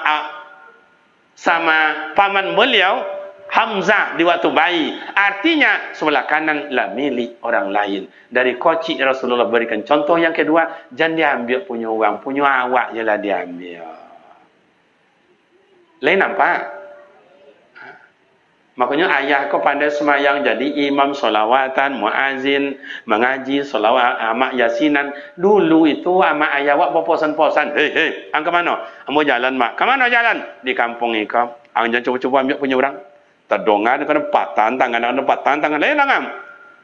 paman beliau Hamzah di waktu bayi. Artinya sebelah kanan lah milik orang lain. Dari kocik Rasulullah berikan contoh yang kedua, jangan diambil punya orang, punya awak je lah diambil. Lain nampak? Makanya ayah kau pandai semayang jadi imam solawatan, muazin, mengaji solawat, amak yasinan. Dulu itu amak ayah wak poposan-posan. Hei, ang ke mana? Ambo jalan mak. Ke mana jalan? Di kampung ikam. Ang jangan cuba-cuba ambil punya orang. Terdongar kena patan tangan. Lain langam.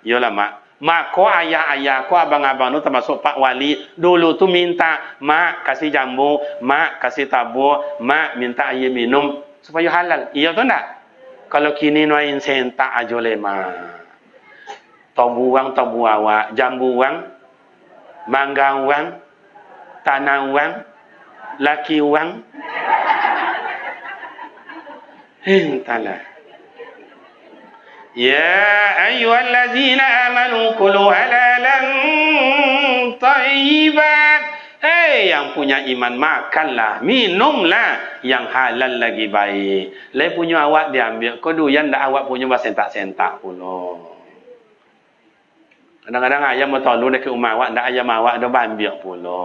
Iyalah mak. Mak ko ayah-ayah ko abang-abang tu termasuk Pak Wali. Dulu tu minta mak kasih jambu, mak kasih tabur, mak minta air minum supaya halal. Iya tu enggak? Kalau kini nuain sentak aja lema. Tobuang awak, jambuang, manggawang, tanawang, lakiwang. Entahlah. Ya ayyuhallazina amanu kulu halalan thayyiban. Yang punya iman makanlah, minumlah yang halal lagi baik. Le punya awak diambil, kau doyan dah awak punya sentak-sentak pula. Kadang-kadang ayam bertolu dekat rumah awak, dah ayam awak dah ambil pula.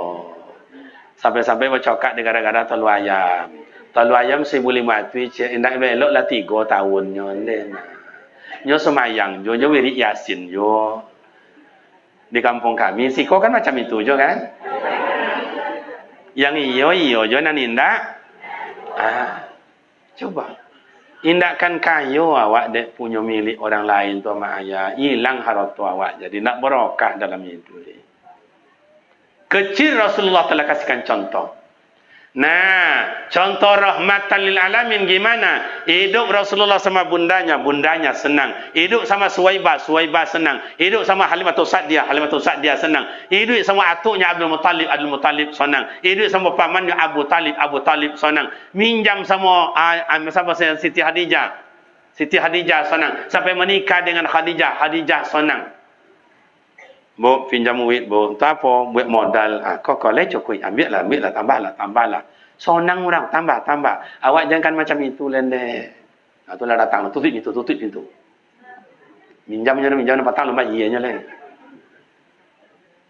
Sampai-sampai bercakap di gara-gara tolu ayam. Tolu ayam 1,500, indak belok lah 3 tahunnya. Nyo semayang, nyo wirid yasin yo. Di kampung kami, siko kan macam itu jo kan? Yang iyo jangan indak. Coba indahkan kayu awak dek punya milik orang lain tu mak ayah, hilang harta awak, jadi nak berokah dalam hidup. Kecil Rasulullah telah kasihkan contoh. Nah, contoh rahmatan lil alamin gimana? Hidup Rasulullah sama bundanya senang. Hidup sama Suwaibah senang. Hidup sama Halimatul Sa'diyah senang. Hidup sama atuknya Abdul Muttalib senang. Hidup sama pamannya Abu Talib senang. Minjam sama Siti Khadijah senang. Sampai menikah dengan Khadijah senang. Bu, pinjam duit, bu. Untuk apa? Buat modal. Kau boleh cukup. Ambil lah. Tambahlah. Sonang orang. Tambah. Awak jangan macam itu, lendek. Itulah datang. Tutup pintu. Minjamnya patang lemah ianya lah.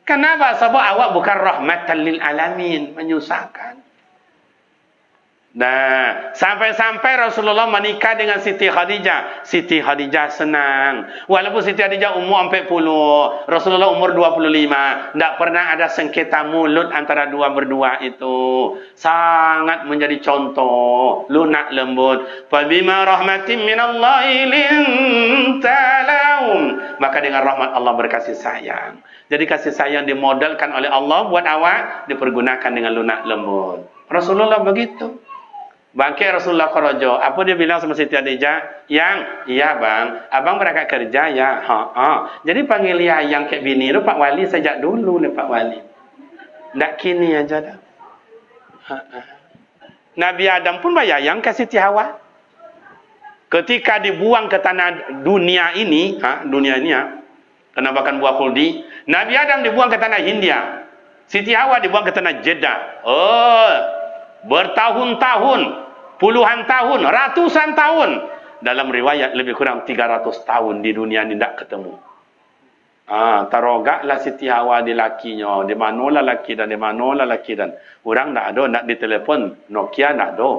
Kenapa? Sebab awak bukan rahmatan lil alamin. Menyusahkan. Nah, sampai-sampai Rasulullah menikah dengan Siti Khadijah. Siti Khadijah senang. Walaupun Siti Khadijah umur 40, Rasulullah umur 25. Tak pernah ada sengketa mulut antara berdua itu. Sangat menjadi contoh, lunak lembut. Fabima rahmatin minallahi lintalahum. Maka dengan rahmat Allah berkasih sayang. Jadi kasih sayang dimodalkan oleh Allah buat awak, dipergunakan dengan lunak lembut. Rasulullah begitu. Bangkit Rasulullah Korojo. Apa dia bilang sama Siti Khadijah? Iya bang. Abang berangkat kerja ya. Jadi panggil dia yang kayak bini tu Pak Wali sejak dulu ni Pak Wali. Tak kini aja dah. Nabi Adam pun bayang ke Siti Hawa. Ketika dibuang ke tanah dunia ini, kena makan buah khuldi. Nabi Adam dibuang ke tanah Hindia. Siti Hawa dibuang ke tanah Jeddah. Bertahun-tahun, puluhan tahun, ratusan tahun. Dalam riwayat lebih kurang 300 tahun di dunia ini tidak ketemu. Terogaklah Siti Hawa di lakinya. Di manalah laki dan di manalah laki dan. Orang tak ada, nak ditelepon. Nokia tak ada.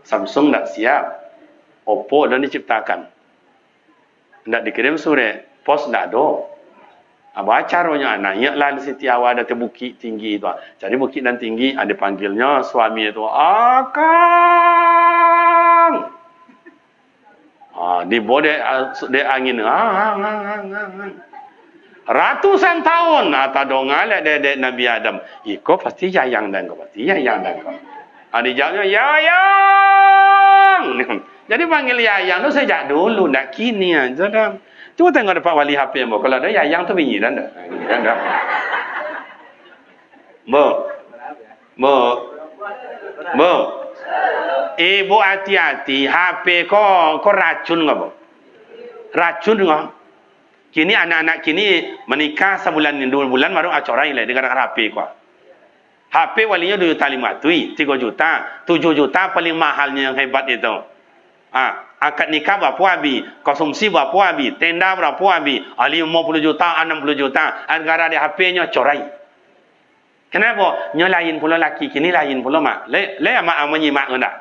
Samsung tak siap. Oppo dah diciptakan. Tak dikirim surat. Pos tak ada. Apa caranya? Naiklah di Siti Hawa ada bukit tinggi itu. Jadi bukit dan tinggi ada panggilnya suami itu. Akang. Di bodek de angin. Ratusan tahun atau dongal dek Nabi Adam. Iko pasti yayang dan kau pasti yayang dan kau. Dijawabnya yayang. Jadi panggil yayang tu sejak dulu, nak kini aja dah. Cuba tengok dapat wali HP mo. Kalau ada yayang tu bunyi dah. Bo. Ibu hati-hati, HP kau racun nggak bo? Racun nggak? Kini anak-anak kini menikah sebulan 2 bulan baru acorai lah dengan HP kau. HP walinya 2,500, 3 juta, 7 juta paling mahalnya yang hebat itu. Akad nikah berapa habis, konsumsi berapa habis, tenda berapa habis, 50 juta, 60 juta, antara di HP-nya corai. Kenapa? Nya lain pula laki kini lain pula mak. Le mak menyimak enggak?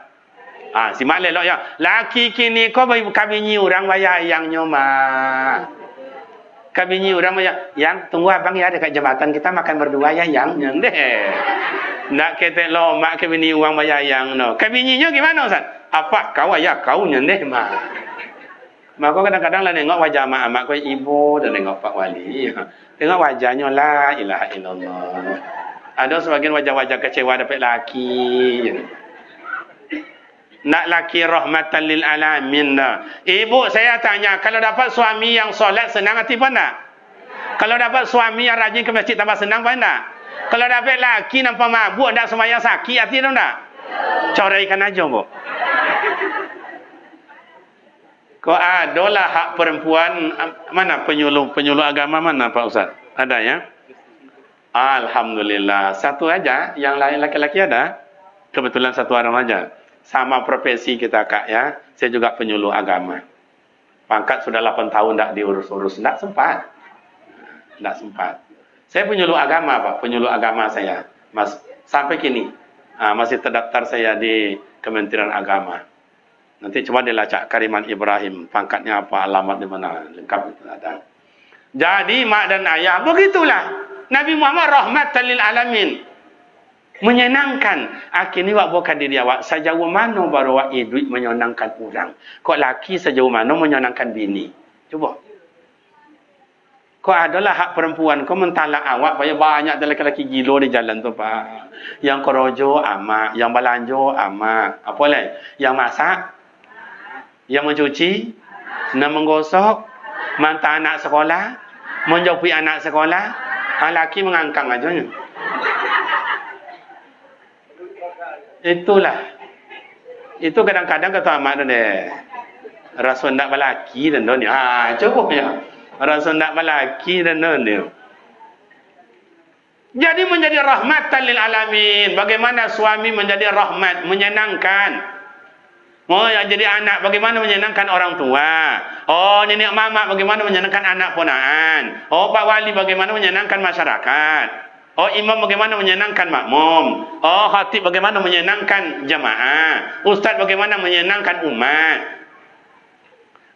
Si mak lelok ya. Laki kini kau kabinyi orang wayangnya mak. Kabinyi orang bayar, yang tunggu abang ya dekat jembatan kita makan berdua ya yang deh. Nak ketek lo mak kabinyi uang bayar yang no. Kabinyinya gimana Ustaz? Apa kau ayah kau nyendeh mak. Mak kau kadang-kadang lah nengok wajah mak kau ibu dan nengok Pak Wali. Tengok wajahnya la ilaha illallah. Ada sebagian wajah-wajah kecewa dapat laki. Nak laki rahmatan lil alamin dah. Ibu saya tanya, kalau dapat suami yang solat senang hati apa tak? Kalau dapat suami yang rajin ke masjid tambah senang apa tak? Kalau dapat laki nampak mabuk tak semayang sakit hati tak? Coraikan aja bu. Kau adalah hak perempuan, mana penyuluh agama mana Pak Ustaz? Ada ya? Alhamdulillah. Satu aja, yang lain laki-laki ada. Kebetulan satu orang aja. Sama profesi kita kak ya. Saya juga penyuluh agama. Pangkat sudah 8 tahun tak diurus-urus. Tak sempat. Tak sempat. Saya penyuluh agama Pak. Penyuluh agama saya. Sampai kini. Masih terdaftar saya di Kementerian Agama. Nanti coba dilacak Kariman Ibrahim. Pangkatnya apa, alamat di mana. Lengkap itu ada. Jadi mak dan ayah begitulah. Nabi Muhammad rahmatan lil alamin. Menyenangkan. Akhirnya wak bukan diri awak. Sejauh mana baru wak duit menyenangkan orang. Kok laki sejauh mana menyenangkan bini. Cuba. Kok adalah hak perempuan. Kau mentalak awak. Banyak lelaki-lelaki gilo di jalan tu Pak. Yang korojo amak. Yang balanjo amak. Apa lagi? Yang masak. Yang mencuci. Yang menggosok. Mantah anak sekolah. Menjauhi anak sekolah. Laki mengangkang aja. Itulah. Itu kadang-kadang kata amat deh. Rasa nak balaki dan ni. Cukup ya. Rasa nak balaki dan ni. Jadi menjadi rahmatan lil alamin. Bagaimana suami menjadi rahmat, menyenangkan. Yang jadi anak bagaimana menyenangkan orang tua. Nenek mama bagaimana menyenangkan anak ponaan. Pak wali bagaimana menyenangkan masyarakat. Imam bagaimana menyenangkan makmum. Khatib bagaimana menyenangkan jamaah. Ustaz bagaimana menyenangkan umat.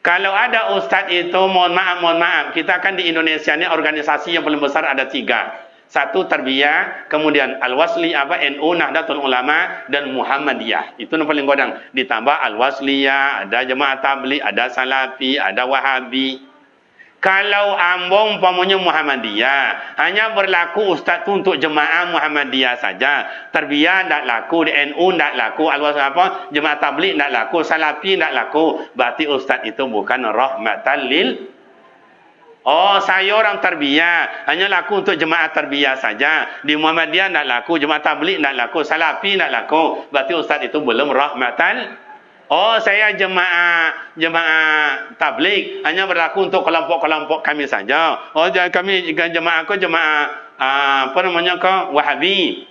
Kalau ada ustaz itu, mohon maaf. Kita kan di Indonesia ini organisasi yang paling besar ada 3. Satu Tarbiyah, kemudian Al-Wasli NU, Nahdlatul Ulama dan Muhammadiyah. Itu yang paling godang. Ditambah Al-Wasliyah, ada Jemaah Tabligh, ada Salafi, ada Wahabi. Kalau ambong umpamanya Muhammadiyah, hanya berlaku ustaz tu untuk jemaah Muhammadiyah saja. Tarbiyah tak laku, di NU tak laku, Al-Wasli Jemaah Tabligh tak laku, Salafi tak laku. Berarti ustaz itu bukan rahmatan lil. Saya orang tarbiyah, hanya laku untuk jemaah tarbiyah saja. Di Muhammadiyah tak laku, jemaah tabligh tak laku, Salafi tak laku. Berarti ustaz itu belum rahmatan. Saya jemaah tabligh, hanya berlaku untuk kelompok-kelompok kami saja. Kami jemaah aku jemaah Wahabi.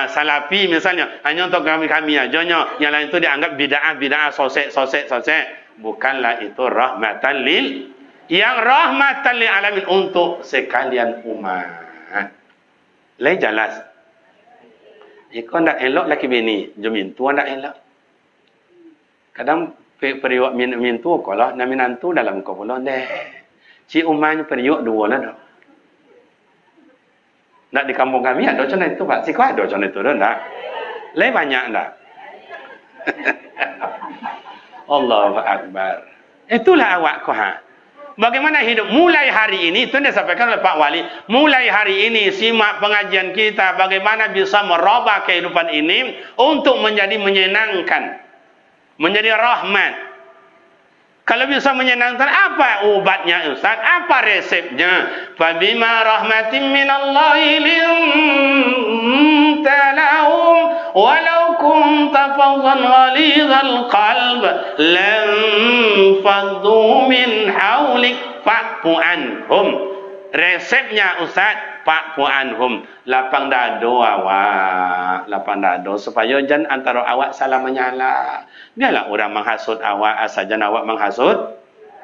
Salafi misalnya, hanya untuk kami aja. Yang lain itu dianggap bid'ah, sosek. Bukanlah itu rahmatan lil. Yang rahmatan lil alamin untuk sekalian umat. Lai jelas. Ikon ndak elok laki bini, jemin tua ndak elok. Kadang periuk min tu kalau naminan tu dalam kau pula deh. Si umanya periuk dua lah dah. Ndak di kampung kami ada macam itu Pak. Si kau ada macam itu dah ndak. Lai banyak ndak. Allahu Akbar. Itulah awak kau ha. Bagaimana hidup mulai hari ini, itu yang disampaikan oleh Pak Wali, mulai hari ini simak pengajian kita bagaimana bisa merubah kehidupan ini untuk menjadi menyenangkan, menjadi rahmat. Kalau bisa menyenangkan, apa obatnya Ustaz? Apa resepnya? Fabima rahmatin minallahi linta lahum walau kunta faddan ghalidhal qalb lam faddu min hawlik fa'fu anhum. Resepnya Ustaz, fa'fu anhum, lapang dado awak, lapang dado supaya jangan antara awak salah menyala. Biarlah orang menghasut awak asajan awak menghasut.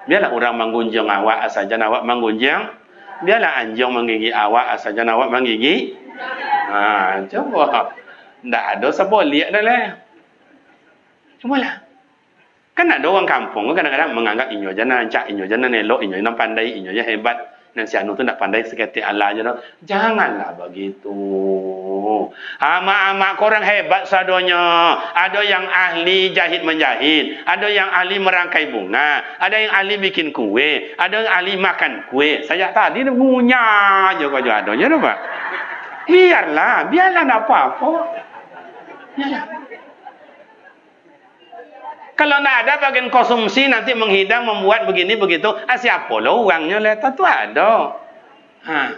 Biarlah orang menggunjing awak asajan awak menggunjing. Biarlah anjing menggigit awak asajan awak menggigit. Ha, coba. Ndak ada seboleh dah lah. Cubalah. Kan ada orang kampung kadang-kadang menganggap inyo jana ancak, inyo jana elok, inyo jana pandai, inyo jana hebat. Dan si anu tu nak pandai seketik Allah je. Janganlah begitu. Amak-amak korang hebat sadonya. Ada yang ahli jahit menjahit. Ada yang ahli merangkai bunga. Ada yang ahli bikin kue. Ada yang ahli makan kue. Saya tadi dia ngunyah je kau ada je apa? Biarlah nak apa-apa. Biarlah. Kalau nak ada bagian konsumsi nanti menghidang, membuat begini begitu, siapa lah uangnya letak tu ada. Ha.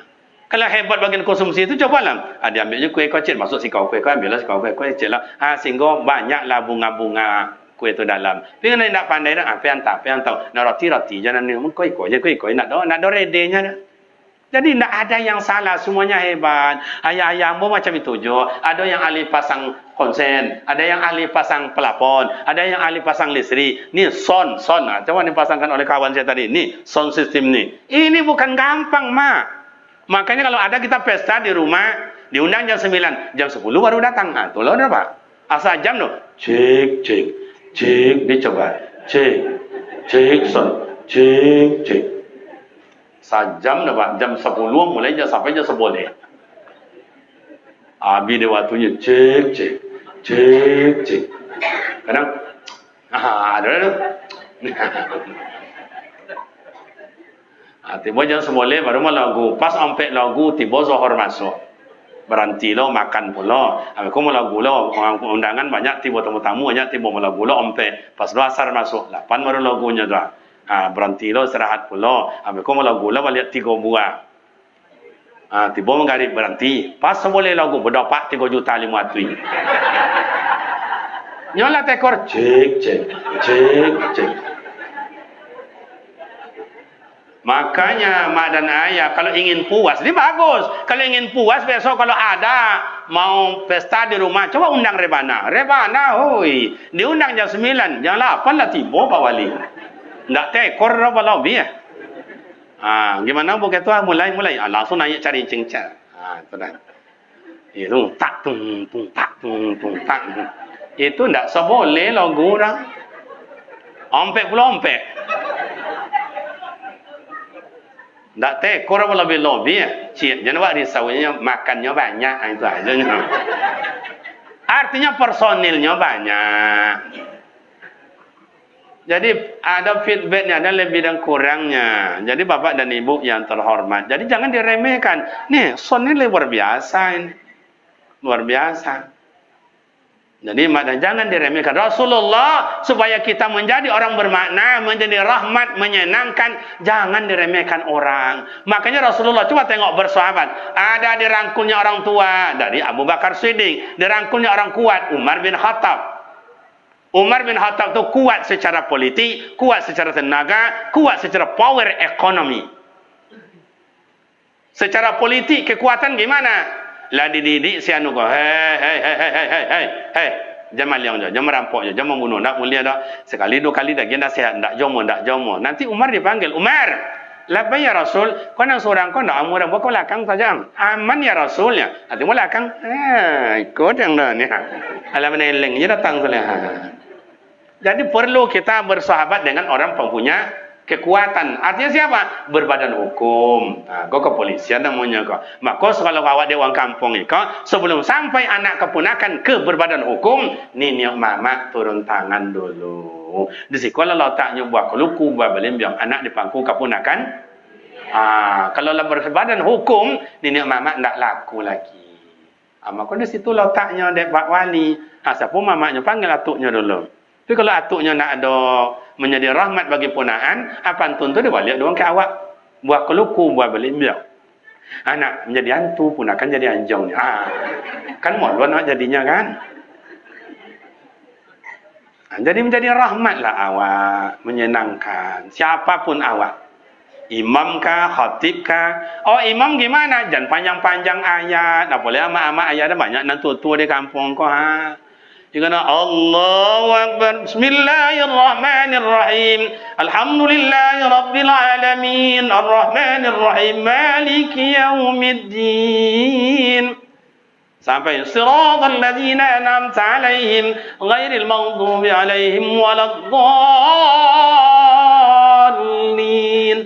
Kalau hebat bagian konsumsi itu cobalah. Dia ambil je kuih kocit, masuk si kau kuih, ambillah si kau kuih kocit lah. Sehingga banyaklah bunga-bunga kuih tu dalam. Tapi kalau nak pandai dah, apa yang tahu. Nak roti-roti jangan ni, kuih nak ada redenya dah. Jadi tidak ada yang salah, semuanya hebat. Ayah-ayah pun macam itu je. Ada yang ahli pasang konsen, ada yang ahli pasang pelapon, ada yang ahli pasang listrik. Ni sound. Coba dipasangkan oleh kawan saya tadi. Ni sound system ni. Ini bukan gampang, Mak. Makanya kalau ada kita pesta di rumah, diundang jam 9, jam 10 baru datang. Nah, itulah berapa? Asal jam tu. Cek, dicoba. Cek sound. Cek. Sajam dah Pak, jam 10 mulai sampai jam 11. Habis dia waktunya cek. Kadang ada tu. Tiba jam 11 baru lagu. Pas sampai lagu tiba Zohor masuk. Berhenti lo makan pula. Aku mau lagu lo, undangan banyak, tiba tamu-tamu banyak, tiba mau lagu lo sampai pas asar masuk. 8 baru lagunya dah. Berhenti lo istirahat pula. Habis kau lagu lah balik 3 buah. Tiba menggarip berhenti. Pas boleh lagu berdapat 3 juta 500. Nyolah tekor. Cek. Makanya mak dan ayah kalau ingin puas, ini bagus. Kalau ingin puas besok kalau ada mau pesta di rumah, coba undang Rebana, hoi. Diundang jam 9, jam 8 lah tiba Pak Wali. Ndak tekor apa lobby ya. Gimana begitu mulai langsung naik cari cengcar. Itu dah. Itu tak tung tak. Itu ndak seboleh lagu orang. Ompek pula ompek. Ndak tekor apa lobby ya. Cik jangan buat risaunya makannya banyak itu aja. Artinya personilnya banyak. Jadi ada feedbacknya, ada lebih dan kurangnya. Jadi bapak dan ibu yang terhormat. Jadi jangan diremehkan. Nih, son ini luar biasa ini. Luar biasa. Jadi jangan diremehkan. Rasulullah supaya kita menjadi orang bermakna, menjadi rahmat, menyenangkan. Jangan diremehkan orang. Makanya Rasulullah coba tengok bersahabat. Ada dirangkulnya orang tua dari Abu Bakar Siddiq. Dirangkulnya orang kuat Umar bin Khattab. Umar bin Khattab itu kuat secara politik, kuat secara tenaga, kuat secara power ekonomi. Secara politik kekuatan gimana? Lah dididik si anu kau, hei, jangan maliang je, jangan merampok je, jangan membunuh, tak mulia dah. Sekali 2 kali dah dia nasihat, tak jomo. Nanti Umar dipanggil, Umar, Lapa ya Rasul, kau nak seorang kau nak amur kau belakang saja. Aman ya Rasul ya. Nanti belakang, ikut yang dah ni. Alam neleng je datang saja. Jadi perlu kita bersahabat dengan orang mempunyai kekuatan. Artinya siapa? Berbadan hukum. Kau kepolisian namanya kau. Maka kalau awak di orang kampung ni kau, sebelum sampai anak keponakan ke berbadan hukum, ni mama turun tangan dulu. situ. Di situ kalau letaknya buah keluku, buah belimbiang, anak dipangku keponakan. Kalau lah bersebadan hukum, nenek mamak tak laku lagi. Maka di situ letaknya dek Pak Wali. Siapa mamaknya panggil atuknya dulu. Tapi kalau atuknya nak ada menjadi rahmat bagi ponaan, apa tuntut dia balik doang ke awak. Buah keluku, buah belimbiang. Anak menjadi hantu pun akan jadi anjongnya. Kan molon jadinya kan. Jadi menjadi rahmatlah awak, menyenangkan siapapun awak. Imam kah, khatib kah? Oh imam gimana? Jangan panjang-panjang ayat. Tak boleh amat-amat ayat dah banyak nan tua-tua di kampung kau ha. Jika Allahu Akbar. Bismillahirrahmanirrahim. Alhamdulillahirabbil alamin. Arrahmanirrahim. Maliki yaumiddin. Sampai siratal ladzina an'amta 'alaihim ghairil maghdubi 'alaihim waladdallin.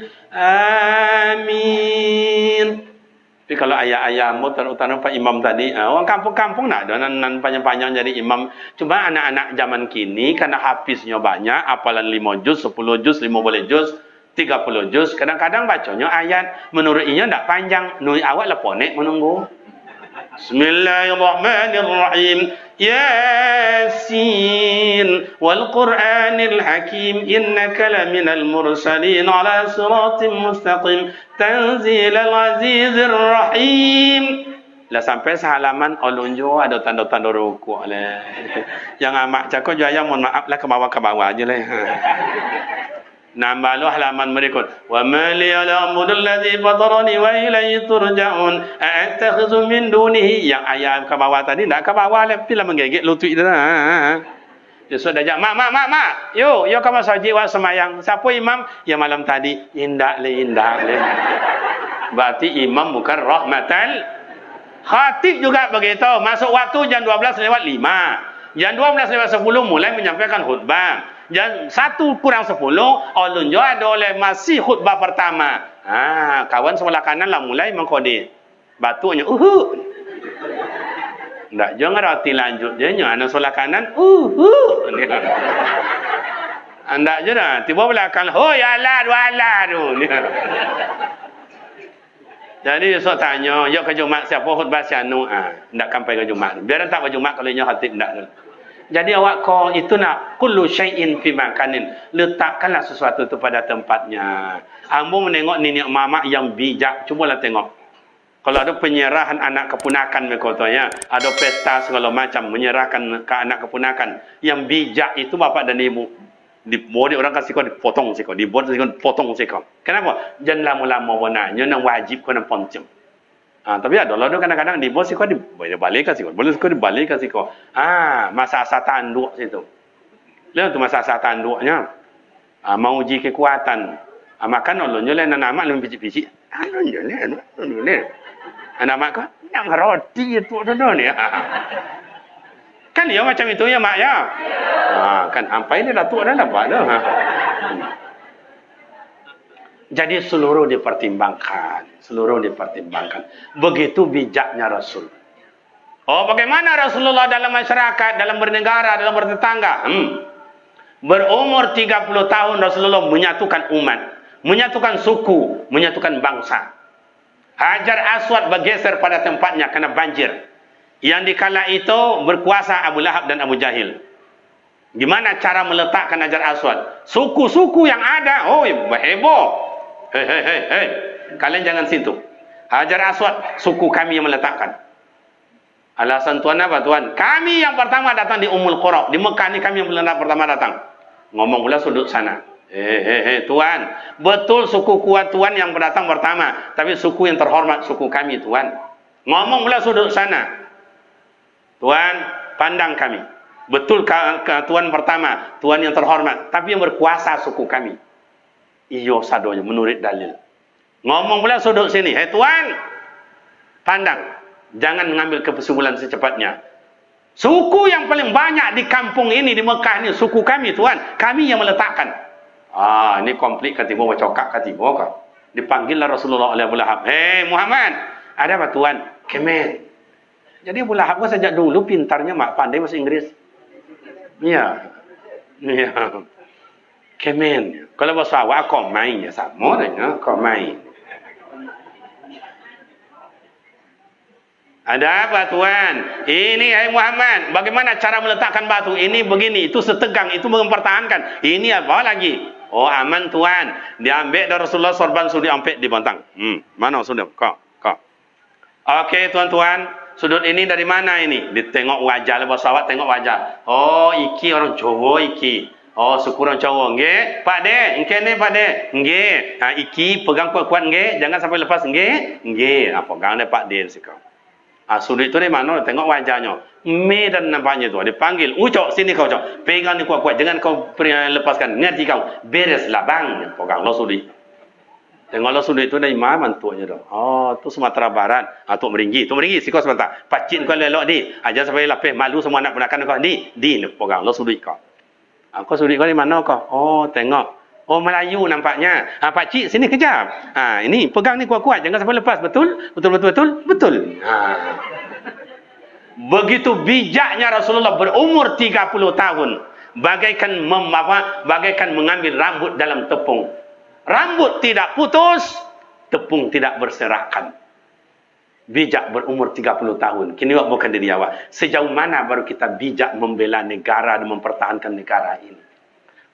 Amin. Tapi kalau ayah-ayah terutama Pak Imam tadi, orang kampung-kampung nak ada nan panjang-panjang jadi imam. Cuma anak-anak zaman kini karena hafiznya banyak, hafalan 5 juz, 10 juz, 15 juz, 30 juz, kadang-kadang bacanya ayat menurut inya ndak panjang. Nui awak leponek menunggu. Bismillahirrahmanirrahim. Yasin wal Qur'anil Hakim innaka laminal mursalin ala siratim mustaqim tanzilal azizir rahim. Lah sampai sehalaman olunjo ada tanda-tanda rukuk lah. Yang amak cakap jaya mohon maaf lah ke bawah aja lah. Nambah halaman berikut. Wa ma li al-amrul ladzi fatarani wa ilayhi turja'un a'takhidhu min dunihi. Yang ayat ke bawah tadi tak ke bawah lah, bila menggigit lutut dah. Dia sudah ajak mak. Yo kamu saji wa semayang. Siapa imam? Ya malam tadi indak le. Berarti imam bukan rahmatal. Khatib juga begitu. Masuk waktu jam 12 lewat 5. Jam 12 lewat 10 mulai menyampaikan khutbah. Jam 1 kurang 10 ulun jo ada oleh masih khutbah pertama. Kawan sebelah kanan lah mulai mengkode. Batunya ndak jangan roti lanjut dia nya anak sebelah kanan Ndak je dah tiba belakang hoi alat tu. Jadi esok tanya, "Yok ke Jumat siapa khutbah sianu?" Ndak sampai ke Jumat. Biar tak ke Jumat kalau nya khatib ndak. Jadi awak kau itu nak kullu syai'in fi makanin. Letakkanlah sesuatu itu pada tempatnya. Ambo menengok nenek mamak yang bijak. Cubalah tengok. Kalau ada penyerahan anak keponakan ya, ada pesta segala macam menyerahkan ke anak keponakan. Yang bijak itu bapak dan ibu. Dibuat orang kasih kau dipotong siko, dibuat dipotong siko. Kenapa? Jangan lama-lama wananya nang wajib kau nang poncem. Tapi ada lah kadang-kadang di bos kau dibalik kasih kau, boleh kau dibalik kasih kau. Masa-masa tanduk situ. Lihat tu masa-masa tanduknya. Mau uji kekuatan. Makan ulun je lah nama lebih biji-biji. Ulun je lah. Nama kau yang roti itu dah ni. Kan dia macam itu ya mak ya. Kan sampai ni datuk dah dapat dah. Jadi seluruh dipertimbangkan. Begitu bijaknya Rasul. Bagaimana Rasulullah dalam masyarakat, dalam bernegara, dalam bertetangga? Berumur 30 tahun Rasulullah menyatukan umat, menyatukan suku, menyatukan bangsa. Hajar Aswad bergeser pada tempatnya karena banjir. Yang dikala itu berkuasa Abu Lahab dan Abu Jahil. Gimana cara meletakkan Hajar Aswad? Suku-suku yang ada, heboh. Hei, kalian jangan situ. Hajar Aswad, suku kami yang meletakkan. Alasan tuan apa tuan? Kami yang pertama datang di Ummul Qura, di Mekah ni kami yang pertama datang. Ngomong pula sudut sana. Tuan, betul suku kuat tuan yang datang pertama, tapi suku yang terhormat suku kami tuan. Ngomong pula sudut sana. Tuan, pandang kami. Betul tuan pertama, tuan yang terhormat, tapi yang berkuasa suku kami. Iyo sadonya menurut dalil. Ngomong pula sudut sini. Tuan, pandang. Jangan mengambil kesimpulan secepatnya. Suku yang paling banyak di kampung ini, di Mekah ini, suku kami tuan. Kami yang meletakkan. Ini konflik katimu, cokak katimu kau. Dipanggillah Rasulullah oleh Abu Lahab. Muhammad, ada apa tuan? Kemen. Jadi Abu Lahab sejak dulu pintarnya mak pandai bahasa Inggris. Iya. Kemen. Kalau bahasa awak kau main ya sama dengan kau main. Ada apa tuan? Ini hai Muhammad, bagaimana cara meletakkan batu? Ini begini, itu setegang, itu mempertahankan. Ini apa lagi? Oh aman tuan. Diambil dari Rasulullah sorban sudah ampek di bantang. Mana sudah? Kau. Okey tuan-tuan, sudut ini dari mana ini? Ditengok wajah, lepas awak tengok wajah. Oh iki orang Jawa iki. Oh syukur orang Jawa. Nggih, Pak De, engke ni Pak De. Nggih. Ha iki pegang kuat-kuat nggih, jangan sampai lepas nggih. Nggih, apa pegang ni Pak De sikau. Sudut itu dari mana? Tengok wajahnya. Medan nampaknya tu. Dia panggil. Ucok, sini kau ucok. Pegang ni kuat-kuat. Jangan kau lepaskan. Ngerti kau. Bereslah bang. Pegang lo sudut. Tengok lo sudut itu dari mana mantuknya tu. Oh, tu Sumatera Barat. Tok Meringgi. Tok Meringgi, sikau sebentar. Pacin kau lelok di. Ajar sampai lapis. Malu semua anak penakan kau. Di. Pegang lo sudut kau. Kau sudut kau dari mana kau? Oh, tengok. Oh, Melayu nampaknya. Pakcik, sini kejap. Ini, pegang ni kuat-kuat. Jangan sampai lepas. Betul? Betul. Begitu bijaknya Rasulullah berumur 30 tahun. Bagaikan mengambil rambut dalam tepung. Rambut tidak putus, tepung tidak berserakan. Bijak berumur 30 tahun. Kini bukan diri awak. Sejauh mana baru kita bijak membela negara dan mempertahankan negara ini?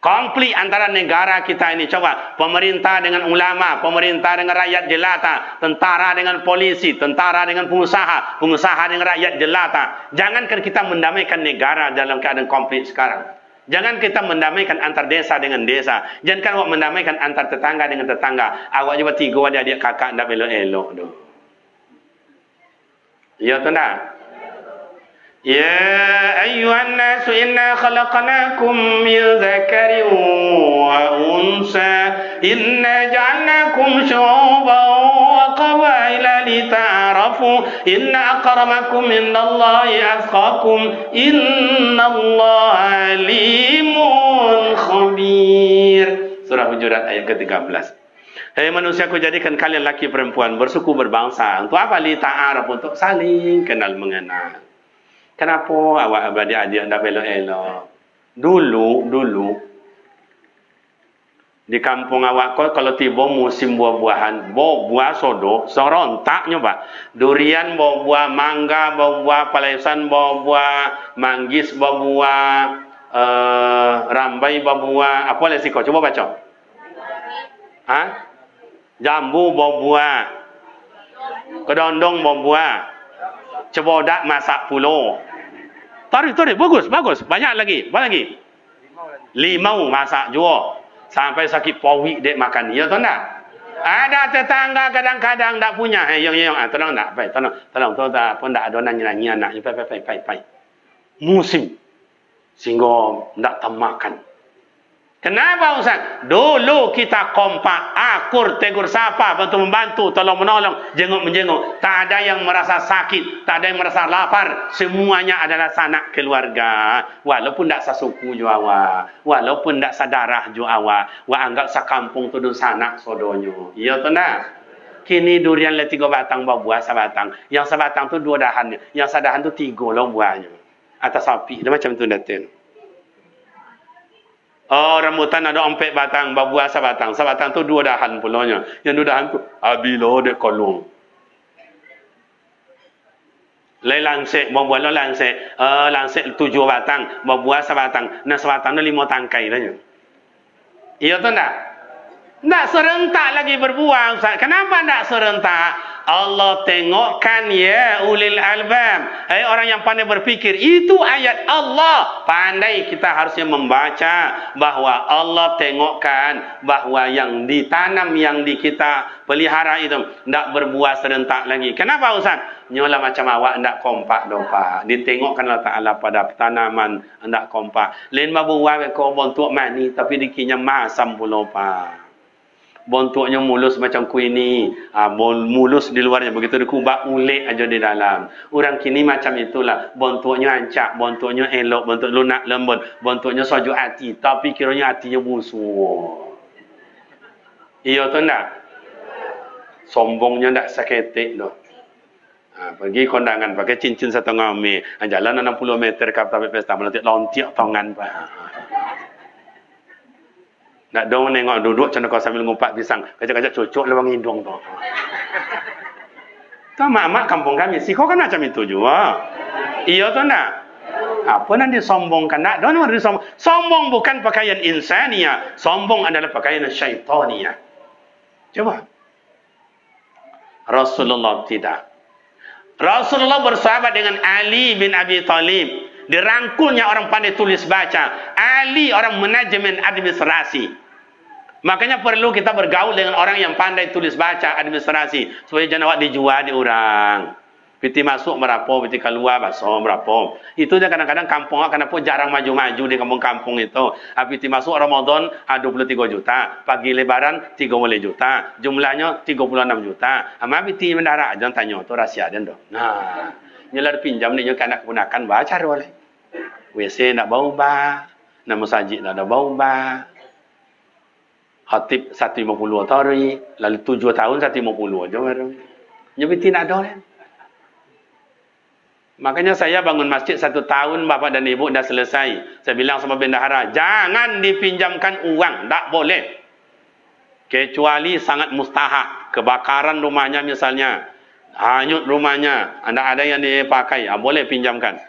Konflik antara negara kita ini, coba pemerintah dengan ulama, pemerintah dengan rakyat jelata, tentara dengan polisi, tentara dengan pengusaha, pengusaha dengan rakyat jelata. Jangankan kita mendamaikan negara dalam keadaan konflik sekarang. Jangan kita mendamaikan antar desa dengan desa. Jangan awak mendamaikan antar tetangga dengan tetangga. Awak cuba 3 adik kakak ndak elok-elok tu. Ya tuan. يا أيها الناس إنا خلقناكم من ذكر وأنثى إنا جعلناكم شعوبا وقبائل لتعارفوا إن أكرمكم عند الله أتقاكم إن الله عليم خبير. Surah Hujurat ayat ke-13. Hei manusia, aku jadikan kalian laki perempuan bersuku berbangsa. Untuk apa? Li ta'araf, untuk saling kenal mengenal. Kenapa awak adik-adik anda elok-elok? Dulu di kampung awak kalau tiba musim buah-buahan, buah sodo, serontaknya pak. Durian, buah mangga, buah palaisan, buah manggis, buah rambai, buah apa lagi kau? Coba baca. Jambu, buah kedondong, buah cebodak masak pulau. Tarik, bagus. Banyak lagi. 5 masak juga. Sampai sakit powik dek makan. Ya tuan tak? Ada tetangga kadang-kadang tak punya. Yang tolong tak? Tolong tak pun tak adonan nyanyi anak. Pai. Musim. Sehingga tak temakan. Kenapa Ustaz? Dulu kita kompak, akur, tegur sapa, membantu, tolong menolong, jenguk menjenguk. Tak ada yang merasa sakit, tak ada yang merasa lapar. Semuanya adalah sanak keluarga. Walaupun tak sasuku jo awak, walaupun tak sadarah jo awak, anggap sakampung tu dun sanak sodonyo. Iya tu nak? Kini durian le 3 batang buah sabatang. Yang sabatang tu 2 dahan, yang sadahan tu 3 long buahnya. Atas sapi, dia macam tu datang. Oh, rambutan ada 4 batang, buah sabatang. Sabatang tu 2 dahan pulanya. Yang 2 dahan tu abilo dek kolong. Langsek, buah lo langsek. Langsek 7 batang, buah sabatang. Nah, sabatang tu 5 tangkai dah. Iya tu tak? Tak serentak lagi berbuah, Ustaz. Kenapa tak serentak? Allah tengokkan ya ulil albab. Hai orang yang pandai berfikir. Itu ayat Allah. Pandai kita harusnya membaca bahwa Allah tengokkan bahwa yang ditanam, yang di kita pelihara itu tidak berbuah serentak lagi. Kenapa Ustaz? Nyolah macam awak tidak kompak dopa. Ditengokkan Allah Ta'ala pada tanaman tidak kompak. Lain berbuah kau bontuk mani tapi dikinya masam pula pak. Bontuknya mulus macam kuini, mulus di luarnya, begitu dikubak ulik aja di dalam. Orang kini macam itulah, bontuknya ancak, bontuknya elok, bontuk lunak lembut, bontuknya soju hati, tapi kiranya hatinya musuh. Iya tu ndak? Sombongnya ndak saketik doh. Pergi kondangan pakai cincin 1,5 meter, jalan 60 meter ke tapi pesta melantik lontiak tangan pak. Nak dong nengok duduk macam kau sambil ngumpat pisang. Kacak-kacak cucuk lewang hidung tu. Tu mak-mak kampung kami. Si kau kan macam itu juga. Iya tu nak. Apa nak disombongkan? Nak dong disombong. Sombong bukan pakaian insania. Sombong adalah pakaian syaitania. Coba. Rasulullah tidak. Rasulullah bersahabat dengan Ali bin Abi Thalib. Dirangkulnya orang pandai tulis baca. Ali orang manajemen administrasi. Makanya perlu kita bergaul dengan orang yang pandai tulis baca administrasi. Supaya jangan awak dijual di orang. Piti masuk berapa, piti keluar basah berapa. Itu je kadang-kadang kampung awak kenapa jarang maju-maju di kampung-kampung itu. Piti masuk Ramadan 23 juta. Pagi lebaran 30 juta. Jumlahnya 36 juta. Ama piti mendarat jangan tanya. Itu rahsia dia tu. Nah. Nyelar pinjam ni kan nak gunakan baca boleh. WC nak bau ba. Nak masjid nak ada bau ba. Khatib 150 tahun, lalu 7 tahun 150 aja baru. Jadi tidak ada kan. Makanya saya bangun masjid 1 tahun bapak dan ibu dah selesai. Saya bilang sama bendahara, jangan dipinjamkan uang, tak boleh. Kecuali sangat mustahak, kebakaran rumahnya misalnya, hanyut rumahnya, ada yang dipakai, boleh pinjamkan.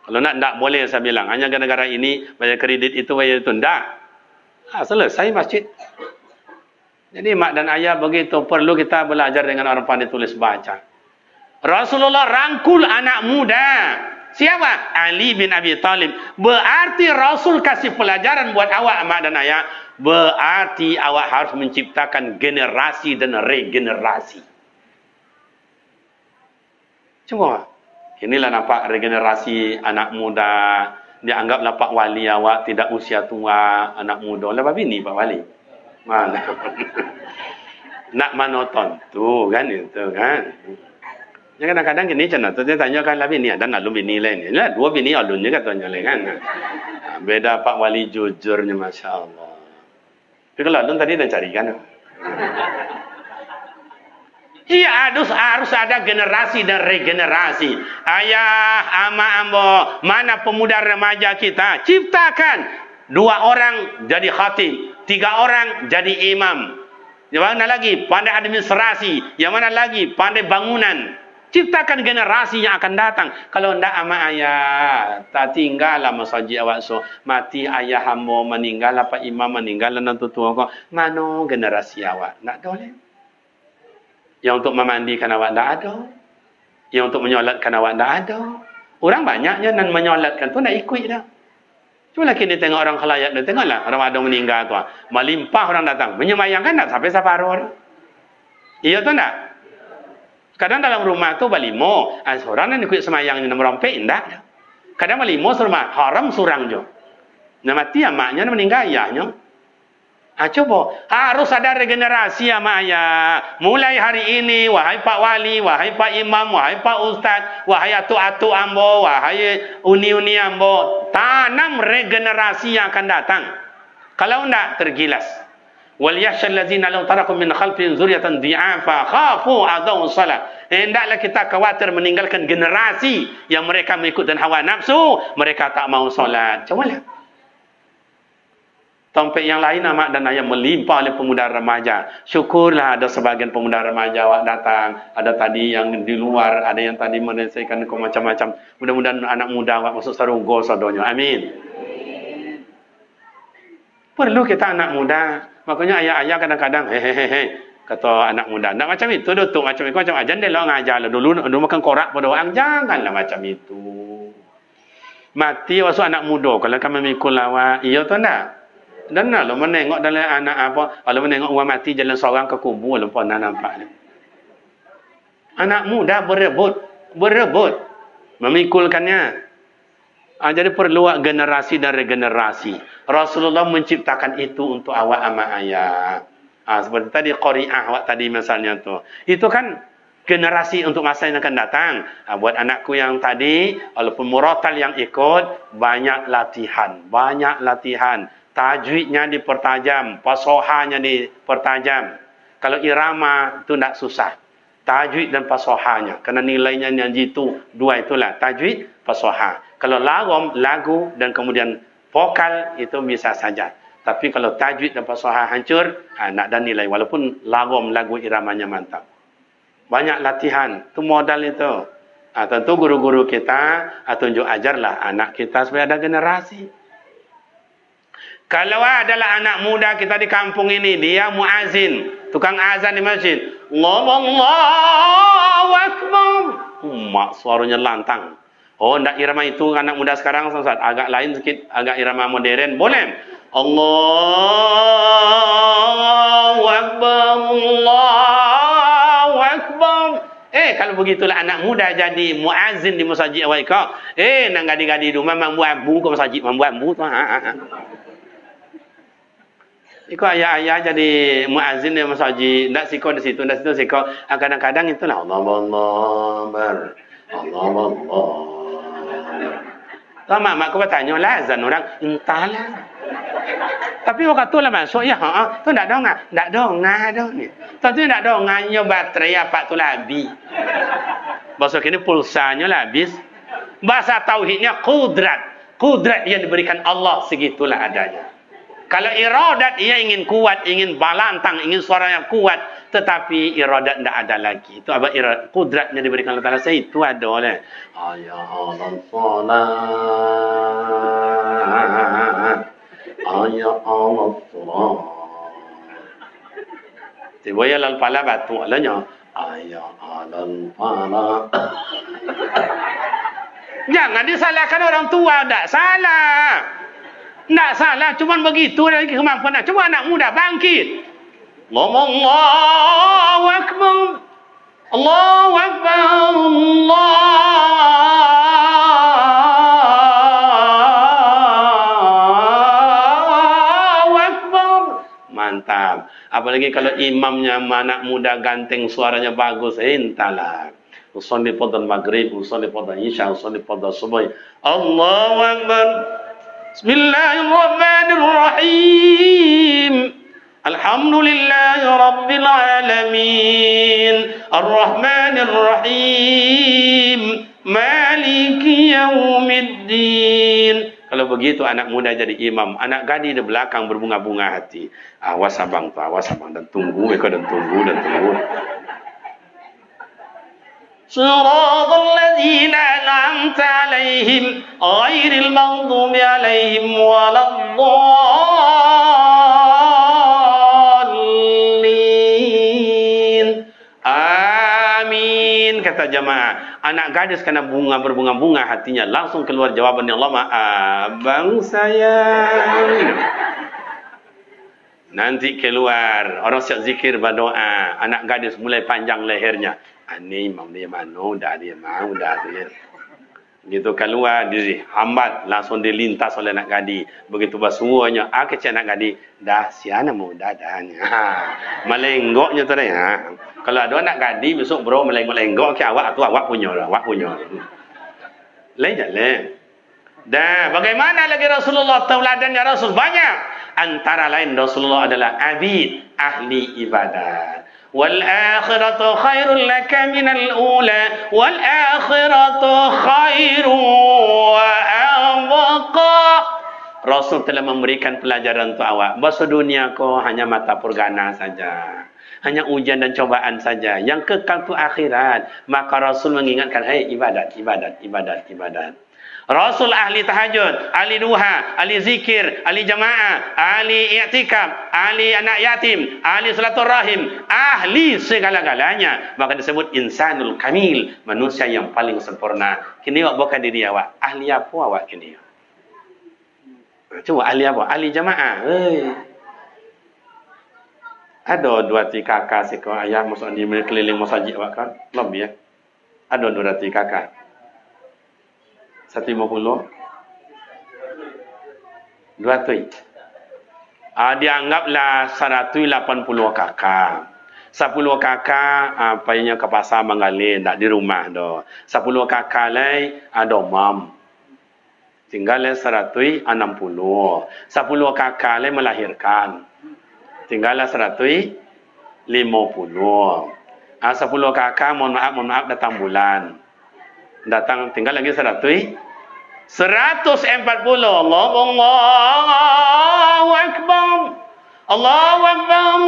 Kalau nak tak boleh saya bilang, hanya gara-gara ini bayar kredit itu bayar itu tak. Selesai masjid. Jadi mak dan ayah begitu perlu kita belajar dengan orang pandai tulis baca. Rasulullah rangkul anak muda. Siapa? Ali bin Abi Thalib. Berarti Rasul kasih pelajaran buat awak mak dan ayah. Berarti awak harus menciptakan generasi dan regenerasi. Cuma inilah nampak regenerasi anak muda. Dianggaplah Pak Wali awak tidak usia tua, anak muda. Lepas bini Pak Wali. Mana? Nak monoton. Tu kan itu kan. Ya kadang-kadang gini cina tu dia tanyakan lah bini ada nak lu bini lain. Lah dua bini alunnya katanya kan. Beda Pak Wali jujurnya masya-Allah. Tapi kalau alun tadi dah carikan. Iya, harus ada generasi dan regenerasi. Ayah, ama, ambo, mana pemuda remaja kita? Ciptakan 2 orang jadi khatib, 3 orang jadi imam. Yang mana lagi? Pandai administrasi. Yang mana lagi? Pandai bangunan. Ciptakan generasi yang akan datang. Kalau tidak ama ayah, tak tinggal lah masjid awak so. Mati ayah hamba meninggal, apa imam meninggal, nanti tua kau. Mana generasi awak? Tak boleh. Yang untuk memandikan awak tak ada. Yang untuk menyolatkan awak tak ada. Orang banyaknya dan menyolatkan tu nak ikut dah. Cuma lagi ni tengok orang khalayak dia tengoklah Ramadan meninggal tu. Melimpah orang datang. Menyemayangkan tak sampai separuh. Iya tu tak? Kadang dalam rumah tu balimo. Seorang yang ikut semayang ni merompek tak. Kadang balimo serumah haram surang je. Nah mati amaknya meninggal ayahnya. Coba, harus ada regenerasi ya mak ayah. Mulai hari ini, wahai Pak Wali, wahai Pak Imam, wahai Pak Ustaz, wahai atu-atu ambo, wahai uni-uni ambo, tanam regenerasi yang akan datang. Kalau tidak, tergilas. Wal yakhshal ladzina law taraku min khalfihim dzurriatan dhi'afa khafu adaa'u shalah. Hendaklah kita khawatir meninggalkan generasi yang mereka mengikutkan hawa nafsu, mereka tak mau solat. Cobalah. Tempat yang lain amak dan ayah melimpah oleh pemuda remaja. Syukurlah ada sebagian pemuda remaja awak datang. Ada tadi yang di luar, ada yang tadi menyelesaikan macam-macam. Mudah-mudahan anak muda awak masuk sarunggo sadonya. Amin. Perlu kita anak muda. Makanya ayah-ayah kadang-kadang hehehe kata anak muda. Tak macam itu datuk macam itu macam ajan dia lah ngajar lah dulu makan korak pada orang. Janganlah macam itu. Mati waktu anak muda kalau kami mikul awak. Iya tu tak? Dan nak lo menengok dalam anak apa, kalau menengok orang mati jalan seorang ke kubur lupa nak nampak. Anak muda berebut memikulkannya. Jadi perlu generasi dan regenerasi. Rasulullah menciptakan itu untuk awak ama ayah. Seperti tadi qari'ah awak tadi misalnya tu. Itu kan generasi untuk masa yang akan datang. Buat anakku yang tadi, walaupun murotal yang ikut, banyak latihan. Tajwidnya dipertajam, fasohanya dipertajam. Kalau irama itu tidak susah. Tajwid dan fasohanya. Karena nilainya yang jitu, 2 itulah. Tajwid, fasoha. Kalau lagu dan kemudian vokal itu bisa saja. Tapi kalau tajwid dan fasahah hancur, nak dan nilai. Walaupun lagu iramanya mantap. Banyak latihan. Itu modal itu. Tentu guru-guru kita tunjuk ajarlah anak kita supaya ada generasi. Kalau adalah anak muda kita di kampung ini, dia muazin, tukang azan di masjid. Allahu Akbar. Mak suaranya lantang. Oh, ndak irama itu anak muda sekarang, Ustaz. Agak lain sedikit, agak irama modern. Boleh. Allahu Akbar. Allahu Akbar. Kalau begitulah anak muda jadi muazin di masjid awak kau. Nang gadi-gadi rumah membuat bu ke masjid, membuat bu tu. Iko ayah-ayah jadi muazin di masjid, ndak siko di situ, ndak situ siko. Kadang-kadang itulah Allahu Akbar. Allahu Akbar. Lama mak aku bertanya lah azan orang, entahlah. Tapi waktu tu lah masuk ya, tu ndak dongah dah ni. Tentu ndak dongahnya baterai apa tu lah habis. Bahasa kini pulsanya lah habis. Bahasa tauhidnya kudrat yang diberikan Allah segitulah adanya. Kalau iradat ia ingin kuat, ingin balantang, ingin suara yang kuat, tetapi iradat tidak ada lagi. Itu apa iradat? Kudratnya diberikan Allah Taala. Itu ada oleh ya Allah salat. Ya Allah salat. Tiba ya lal pala batu alanya. Ya Allah salat. Jangan disalahkan orang tua, tidak salah. Tak salah, cuma begitu lagi kemampuan. Cuma anak muda bangkit. Allahu Akbar. Allahu Akbar. Allahu Akbar. Mantap. Apalagi kalau imamnya anak muda ganteng, suaranya bagus. Entahlah. Usolli pada maghrib, usolli pada isya, usolli pada subuh. Allahu Akbar. Bismillahirrahmanirrahim. Alhamdulillahi rabbil alamin. Arrahmanirrahim. Maliki yaumiddin. Kalau begitu anak muda jadi imam, anak gadis di belakang berbunga-bunga hati. Awas abang dan tunggu, dan tunggu. صراط الذين أنعمت عليهم غير المغضوب عليهم ولا الضالين. Amin, kata jamaah. Anak gadis kena berbunga-bunga hatinya, langsung keluar jawabannya Allah, abang sayang. Nanti keluar orang siap zikir berdoa, anak gadis mulai panjang lehernya. Ani imam dia mana dah dia mau dah dia. Gitu keluar diri hambat langsung dilintas oleh anak gadis. Begitu basuanya kecil anak gadis dah siana mau dah. Melenggoknya tu dah. Kalau ada anak gadis besok bro melenggok ke awak tu awak punya. Lain jalan. Dah bagaimana lagi Rasulullah tauladannya Rasul banyak. Antara lain Rasulullah adalah abid, ahli ibadat. Wal akhiratu khairul laka minal ula wal akhiratu khairu wa abqa. Rasul telah memberikan pelajaran untuk awak. Bahasa dunia kau hanya mata purgana saja. Hanya ujian dan cobaan saja. Yang kekal itu akhirat. Maka Rasul mengingatkan, ibadat. Rasul ahli tahajud, ahli duha, ahli zikir, ahli jamaah, ahli i'tikaf, ahli anak yatim, ahli silaturahim, ahli segala-galanya. Maka disebut insanul kamil, manusia yang paling sempurna. Kini awak bukan diri awak. Ahli apa awak kini? Coba ahli apa? Ahli jamaah. Ada 2-3 kakak seko ayah masuk di keliling masjid awak kan? Lebih ya. Ada 2-3 kakak. 150 200 dianggaplah 180 kakak 10 kakak apanya ke pasar manggalin tak di rumah dah 10 kakak lai ada mam tinggal 160 10 kakak lai melahirkan tinggal 150 10 kakak mohon maaf datang bulan datang tinggal lagi 140 Allah Allahu Akbar. Allahu Akbar.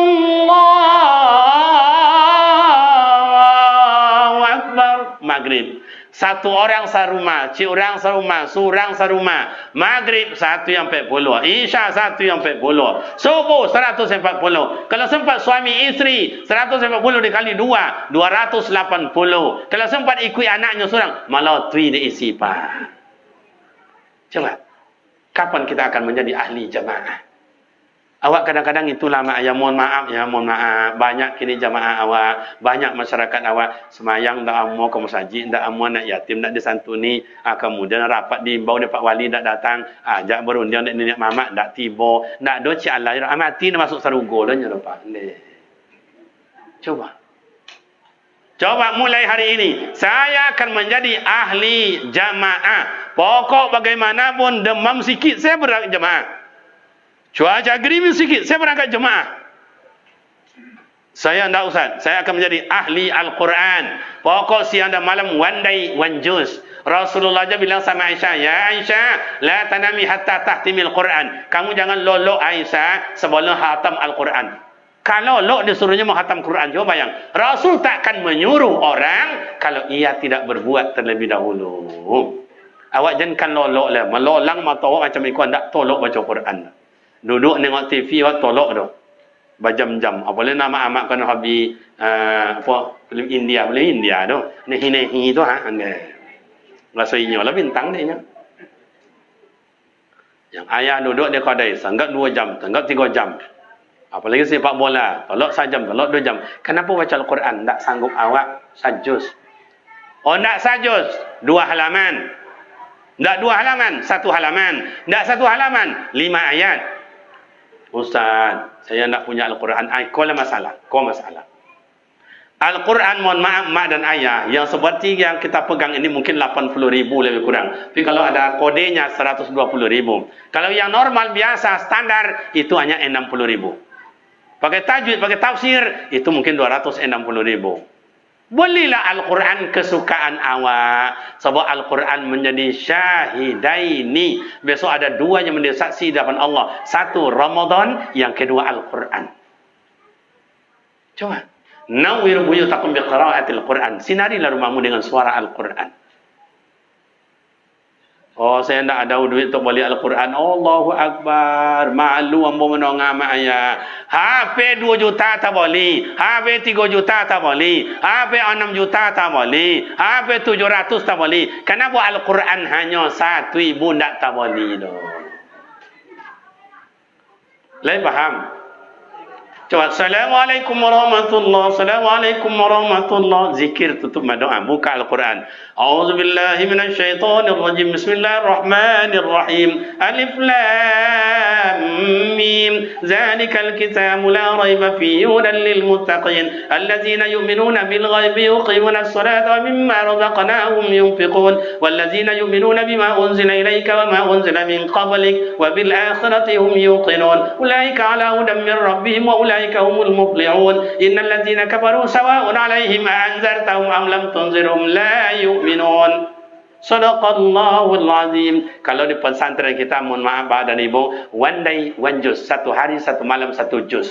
Allahu Akbar. Maghrib. Satu orang sarumah, cik orang sarumah, surang sarumah. Maghrib 140, Isya 140, subuh 140. Kalau sempat suami isteri 140 dikali 2, 280. Kalau sempat ikut anaknya seorang, malah 3 diisi pak. Coba, kapan kita akan menjadi ahli jamaah? Awak kadang-kadang itulah mak, ya mohon maaf, banyak kini jamaah awak, banyak masyarakat awak semayang dak amo ke masjid, dak amo anak yatim dak disantuni, kemudian rapat diimbau dari Pak Wali dak datang, ajak berundian dak nenek mamak dak tiba, dak do ci Allah amati masuk sarugo dah nyaro Pak. Coba mulai hari ini saya akan menjadi ahli jamaah. Pokok bagaimanapun demam sikit saya berangkat jamaah. Cuaca gerimis sikit, saya berangkat jemaah. Saya tidak usah, saya akan menjadi ahli Al-Quran. Pokok siang dan malam, one day, one juz. Rasulullah aja bilang sama Aisyah, ya Aisyah, la tanami hatta tahtimil Quran. Kamu jangan lolok Aisyah sebelum hatam Al-Quran. Kalau lolok disuruhnya menghatam Quran, coba bayang. Rasul takkan menyuruh orang kalau ia tidak berbuat terlebih dahulu. Awak jangan lolok lah, melolang mata awak macam ikut, tak tolok baca Quran. Duduk nengok TV awak tolok tu berjam-jam. Apalagi nama amak kena hobi film India, boleh India tu. Nehi tu rasanya lah bintang dia. Yang ayah duduk di kedai sanggap 2 jam, sanggap 3 jam. Apalagi sepak bola, tolok sajam, tolok 2 jam. Kenapa baca Al-Quran? Tak sanggup awak sajus. Oh, tak sajus 2 halaman. Tak 2 halaman, 1 halaman. Tak 1 halaman, 5 ayat. Ustaz, saya tak punya Al-Quran. Kau lah masalah. Kau masalah. Al-Quran, mohon maaf, mak dan ayah, yang seperti yang kita pegang ini mungkin 80.000 lebih kurang. Tapi kalau ada kodenya 120.000. Kalau yang normal, biasa, standar, itu hanya 60.000. Pakai tajwid, pakai tafsir, itu mungkin 260.000. Belilah Al-Quran kesukaan awak. Sebab Al-Quran menjadi syahidaini. Besok ada 2 yang menjadi saksi di hadapan Allah. 1 Ramadan, yang kedua Al-Quran. Coba. Nawwir buyutakum biqiraatil Quran. Sinarilah rumahmu dengan suara Al-Quran. Oh, saya tidak ada duit untuk beli Al-Quran. Allahu Akbar. Malu ambo menongah mak ayah. HP 2 juta tak boleh. HP 3 juta tak boleh. HP 6 juta tak boleh. HP 700 tak boleh. Kenapa Al-Quran hanya 1.000 tak boleh? Lain faham? Coba, Assalamualaikum warahmatullahi, Assalamualaikum warahmatullahi. Zikir tutup doa, buka Al-Quran. A'udzubillahi minasyaitonirrajim. Bismillahirrahmanirrahim. Alif lam mim. Zalikal kitabu la raiba fihi hudan lil muttaqin allazina yu'minuna bil ghaibi yuqimuna as-salata wa mimma razaqnahum yunfiqun wallazina yu'minuna bima unzila ilayka wa ma unzila min qablik wa bil akhirati hum yuqinun. Ulaika ala hudan min rabbihim wa ulaika humul muflihun. Innal ladzina kafaru sawa'un 'alaihim a anzartahum am lam tunzirhum la yu'minun. Sadaqallahul azim. Kalau di pesantren kita, mohon maaf Pak dan Ibu, one day one juz, 1 hari 1 malam 1 juz.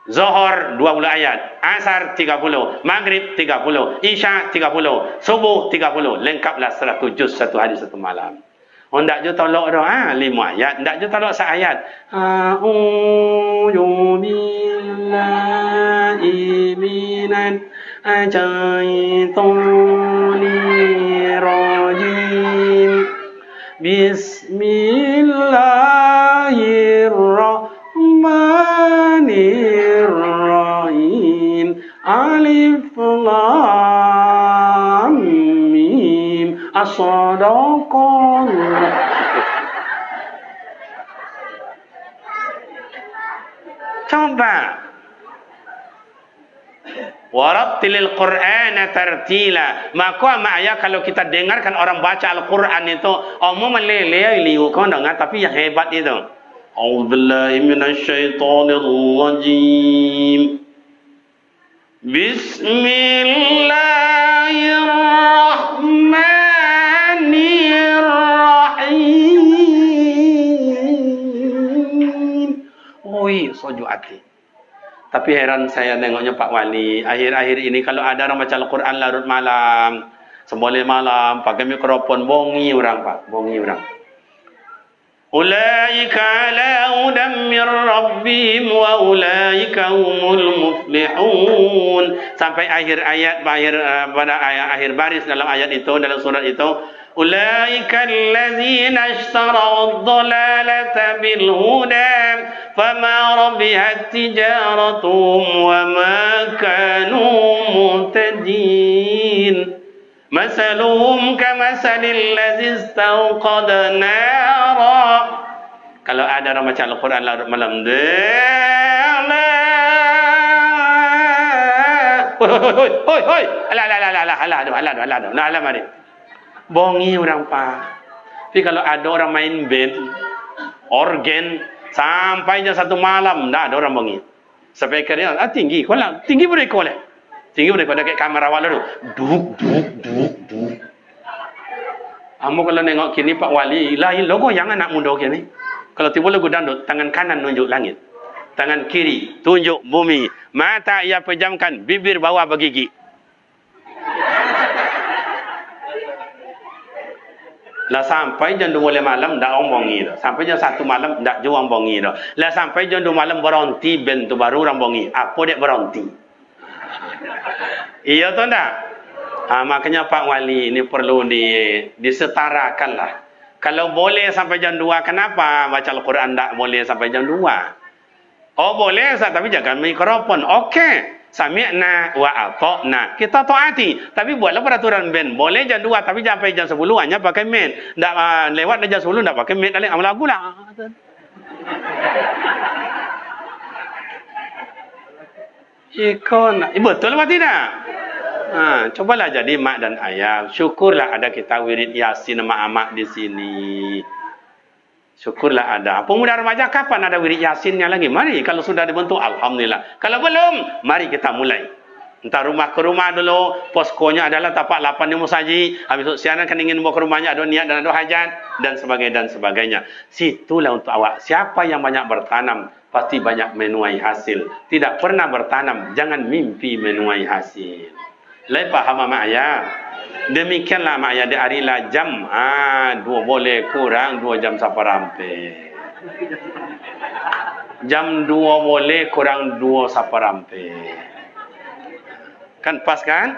Zuhur 20 ayat, Asar 30, Maghrib 30, Isya 30, Subuh 30. Lengkaplah 100 juz 1 hari 1 malam. Oh, ndak je tolok dah 5 ayat, ndak je tolok 1 ayat. A'udzu billahi minan syaitonir rajim. Bismillahirrahmanirrahim. Alif lam mim. As-sadaqallah. Coba. Warattilil Qur'ana tartila. Maka maknya kalau kita dengarkan orang baca Al-Quran itu, omong meleleh liu kau dengar, tapi yang hebat itu. A'udzubillahi minasyaitonirrajim. Bismillahirrahmanirrahim. bongi, soju hati. Tapi heran saya tengoknya Pak Wali, akhir-akhir ini kalau ada orang baca Al-Quran larut malam, semboleh malam, pakai mikrofon, bongi orang Pak, bongi orang. Ulaika ala hudan min rabbihim wa ulaika humul muflihun. Sampai akhir ayat, pada akhir baris dalam ayat itu, dalam surat itu, ulaika allazina ishtaraw ad-dalalata bil huda fama rabihat tijaratuhum wa ma kanu muhtadin. Masaluhum kamasalil ladzi istawqada nara. Kalau ada orang baca Al-Quran larut malam, hoi, alah mari. Bongi orang Pak. Tapi kalau ada orang main band, organ, sampai jam 1 malam, tak ada orang bongi. Speakernya tinggi, kolam, tinggi boleh koleh. Tinggi boleh pada kayak kamera awal dulu. Duk. Kamu kalau nengok kini Pak Wali, lain logo yang anak muda kini. Kalau tiba lagu dandut, tangan kanan nunjuk langit. Tangan kiri tunjuk bumi. Mata ia pejamkan, bibir bawah bergigi. Lah sampai jam 2 malam dak orang bongi dah. Sampai jam 1 malam dak juang bongi dah. Lah sampai jam 2 malam berhenti ben tu baru orang bongi. Apa dek berhenti? Iya tu ndak? Makanya Pak Wali ini perlu disetarakanlah. Kalau boleh sampai jam 2, kenapa baca Al-Quran tak boleh sampai jam 2? Oh boleh, tapi jangan mikrofon. Okey. Sami'na wa ata'na. Kita taati. Tapi buatlah peraturan band. Boleh jam 2, tapi sampai jam 10 hanya pakai mic. Tak lewat jam 10 tak pakai mic. Kali amal lagu lah. Ikon. Betul apa tidak? Cobalah jadi mak dan ayah. Syukurlah ada kita wirid Yasin mak-mak di sini. Syukurlah ada. Pemuda remaja kapan ada wirid Yasinnya lagi? Mari kalau sudah dibentuk, alhamdulillah. Kalau belum, mari kita mulai. Entah rumah ke rumah dulu, poskonya adalah tapak 8 ilmu saji. Habis itu siaran kan ingin bawa ke rumahnya, ada niat dan ada hajat dan sebagainya. Situlah untuk awak. Siapa yang banyak bertanam, pasti banyak menuai hasil. Tidak pernah bertanam, jangan mimpi menuai hasil. Lai paham mak ayah? Demikianlah mak ayah diarilah jam 2 boleh kurang 2 jam saparampe. Jam 2 boleh kurang 2 saparampe. Kan pas kan?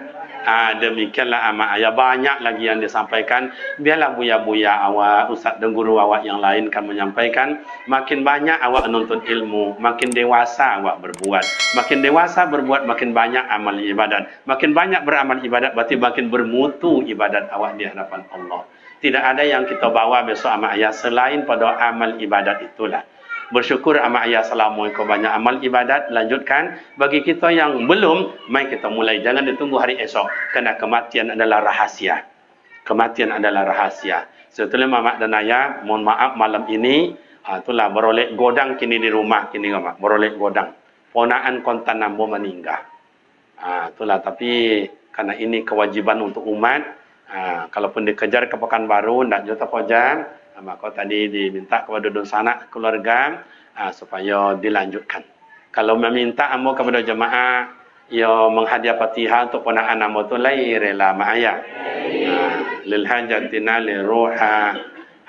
Demikianlah mak ayah, banyak lagi yang disampaikan. Biarlah buya-buya awak, ustaz dan guru awak yang lain kan menyampaikan. Makin banyak awak menuntut ilmu, makin dewasa awak berbuat. Makin dewasa berbuat, makin banyak amal ibadat. Makin banyak beramal ibadat, berarti makin bermutu ibadat awak di hadapan Allah. Tidak ada yang kita bawa besok mak ayah selain pada amal ibadat itulah. Bersyukur amak ayah selama kau banyak amal ibadat, lanjutkan. Bagi kita yang belum, mari kita mulai. Jangan ditunggu hari esok. Kerana kematian adalah rahasia. Kematian adalah rahasia. Setelah mamak dan ayah, mohon maaf malam ini, itulah beroleh godang kini di rumah. Kini mamak, beroleh godang. Ponaan kontan nambo meninggal. Itulah, tapi karena ini kewajiban untuk umat. Kalaupun dikejar ke Pekanbaru, tidak juta pojang. Maka tadi diminta kepada sanak keluarga supaya dilanjutkan. Kalau meminta ambo kepada jemaah ya menghadiah Fatihah untuk ponaan ambo tu lai rela mak ayah. Lil hajatina li ruha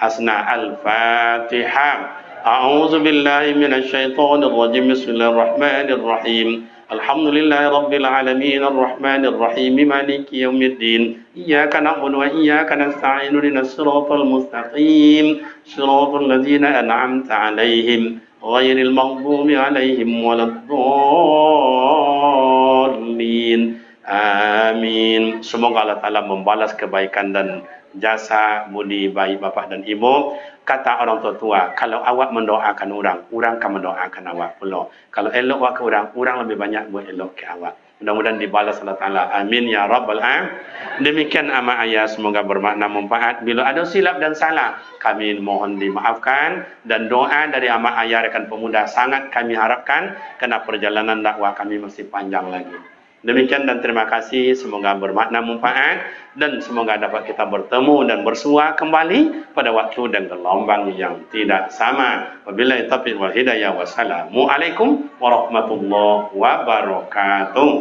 hasna al-Fatihah. A'udzu billahi minasyaitonir rajim. Bismillahirrahmanirrahim. Alhamdulillahi rabbil alamin arrahmanir rahim maliki yaumiddin iyyaka na'budu wa iyyaka nasta'in ihdinas siratal mustaqim siratal ladzina an'amta 'alaihim ghairil maghdubi 'alaihim waladdallin. Amin. Semoga Allah Ta'ala membalas kebaikan dan jasa budi baik bapak dan ibu. Kata orang tua, kalau awak mendoakan orang akan mendoakan awak pula. Kalau elok awak ke orang lebih banyak buat elok ke awak. Mudah-mudahan dibalas Allah Ta'ala. Amin ya Rabbal Alamin. Demikian amak ayah, semoga bermakna manfaat. Bila ada silap dan salah, kami mohon dimaafkan. Dan doa dari amak ayah rekan pemuda sangat kami harapkan, kerana perjalanan dakwah kami masih panjang lagi. Demikian dan terima kasih, semoga bermakna manfaat dan semoga dapat kita bertemu dan bersua kembali pada waktu dan gelombang yang tidak sama. Wabillahi taufiq wal hidayah. Wassalamualaikum warahmatullahi wabarakatuh.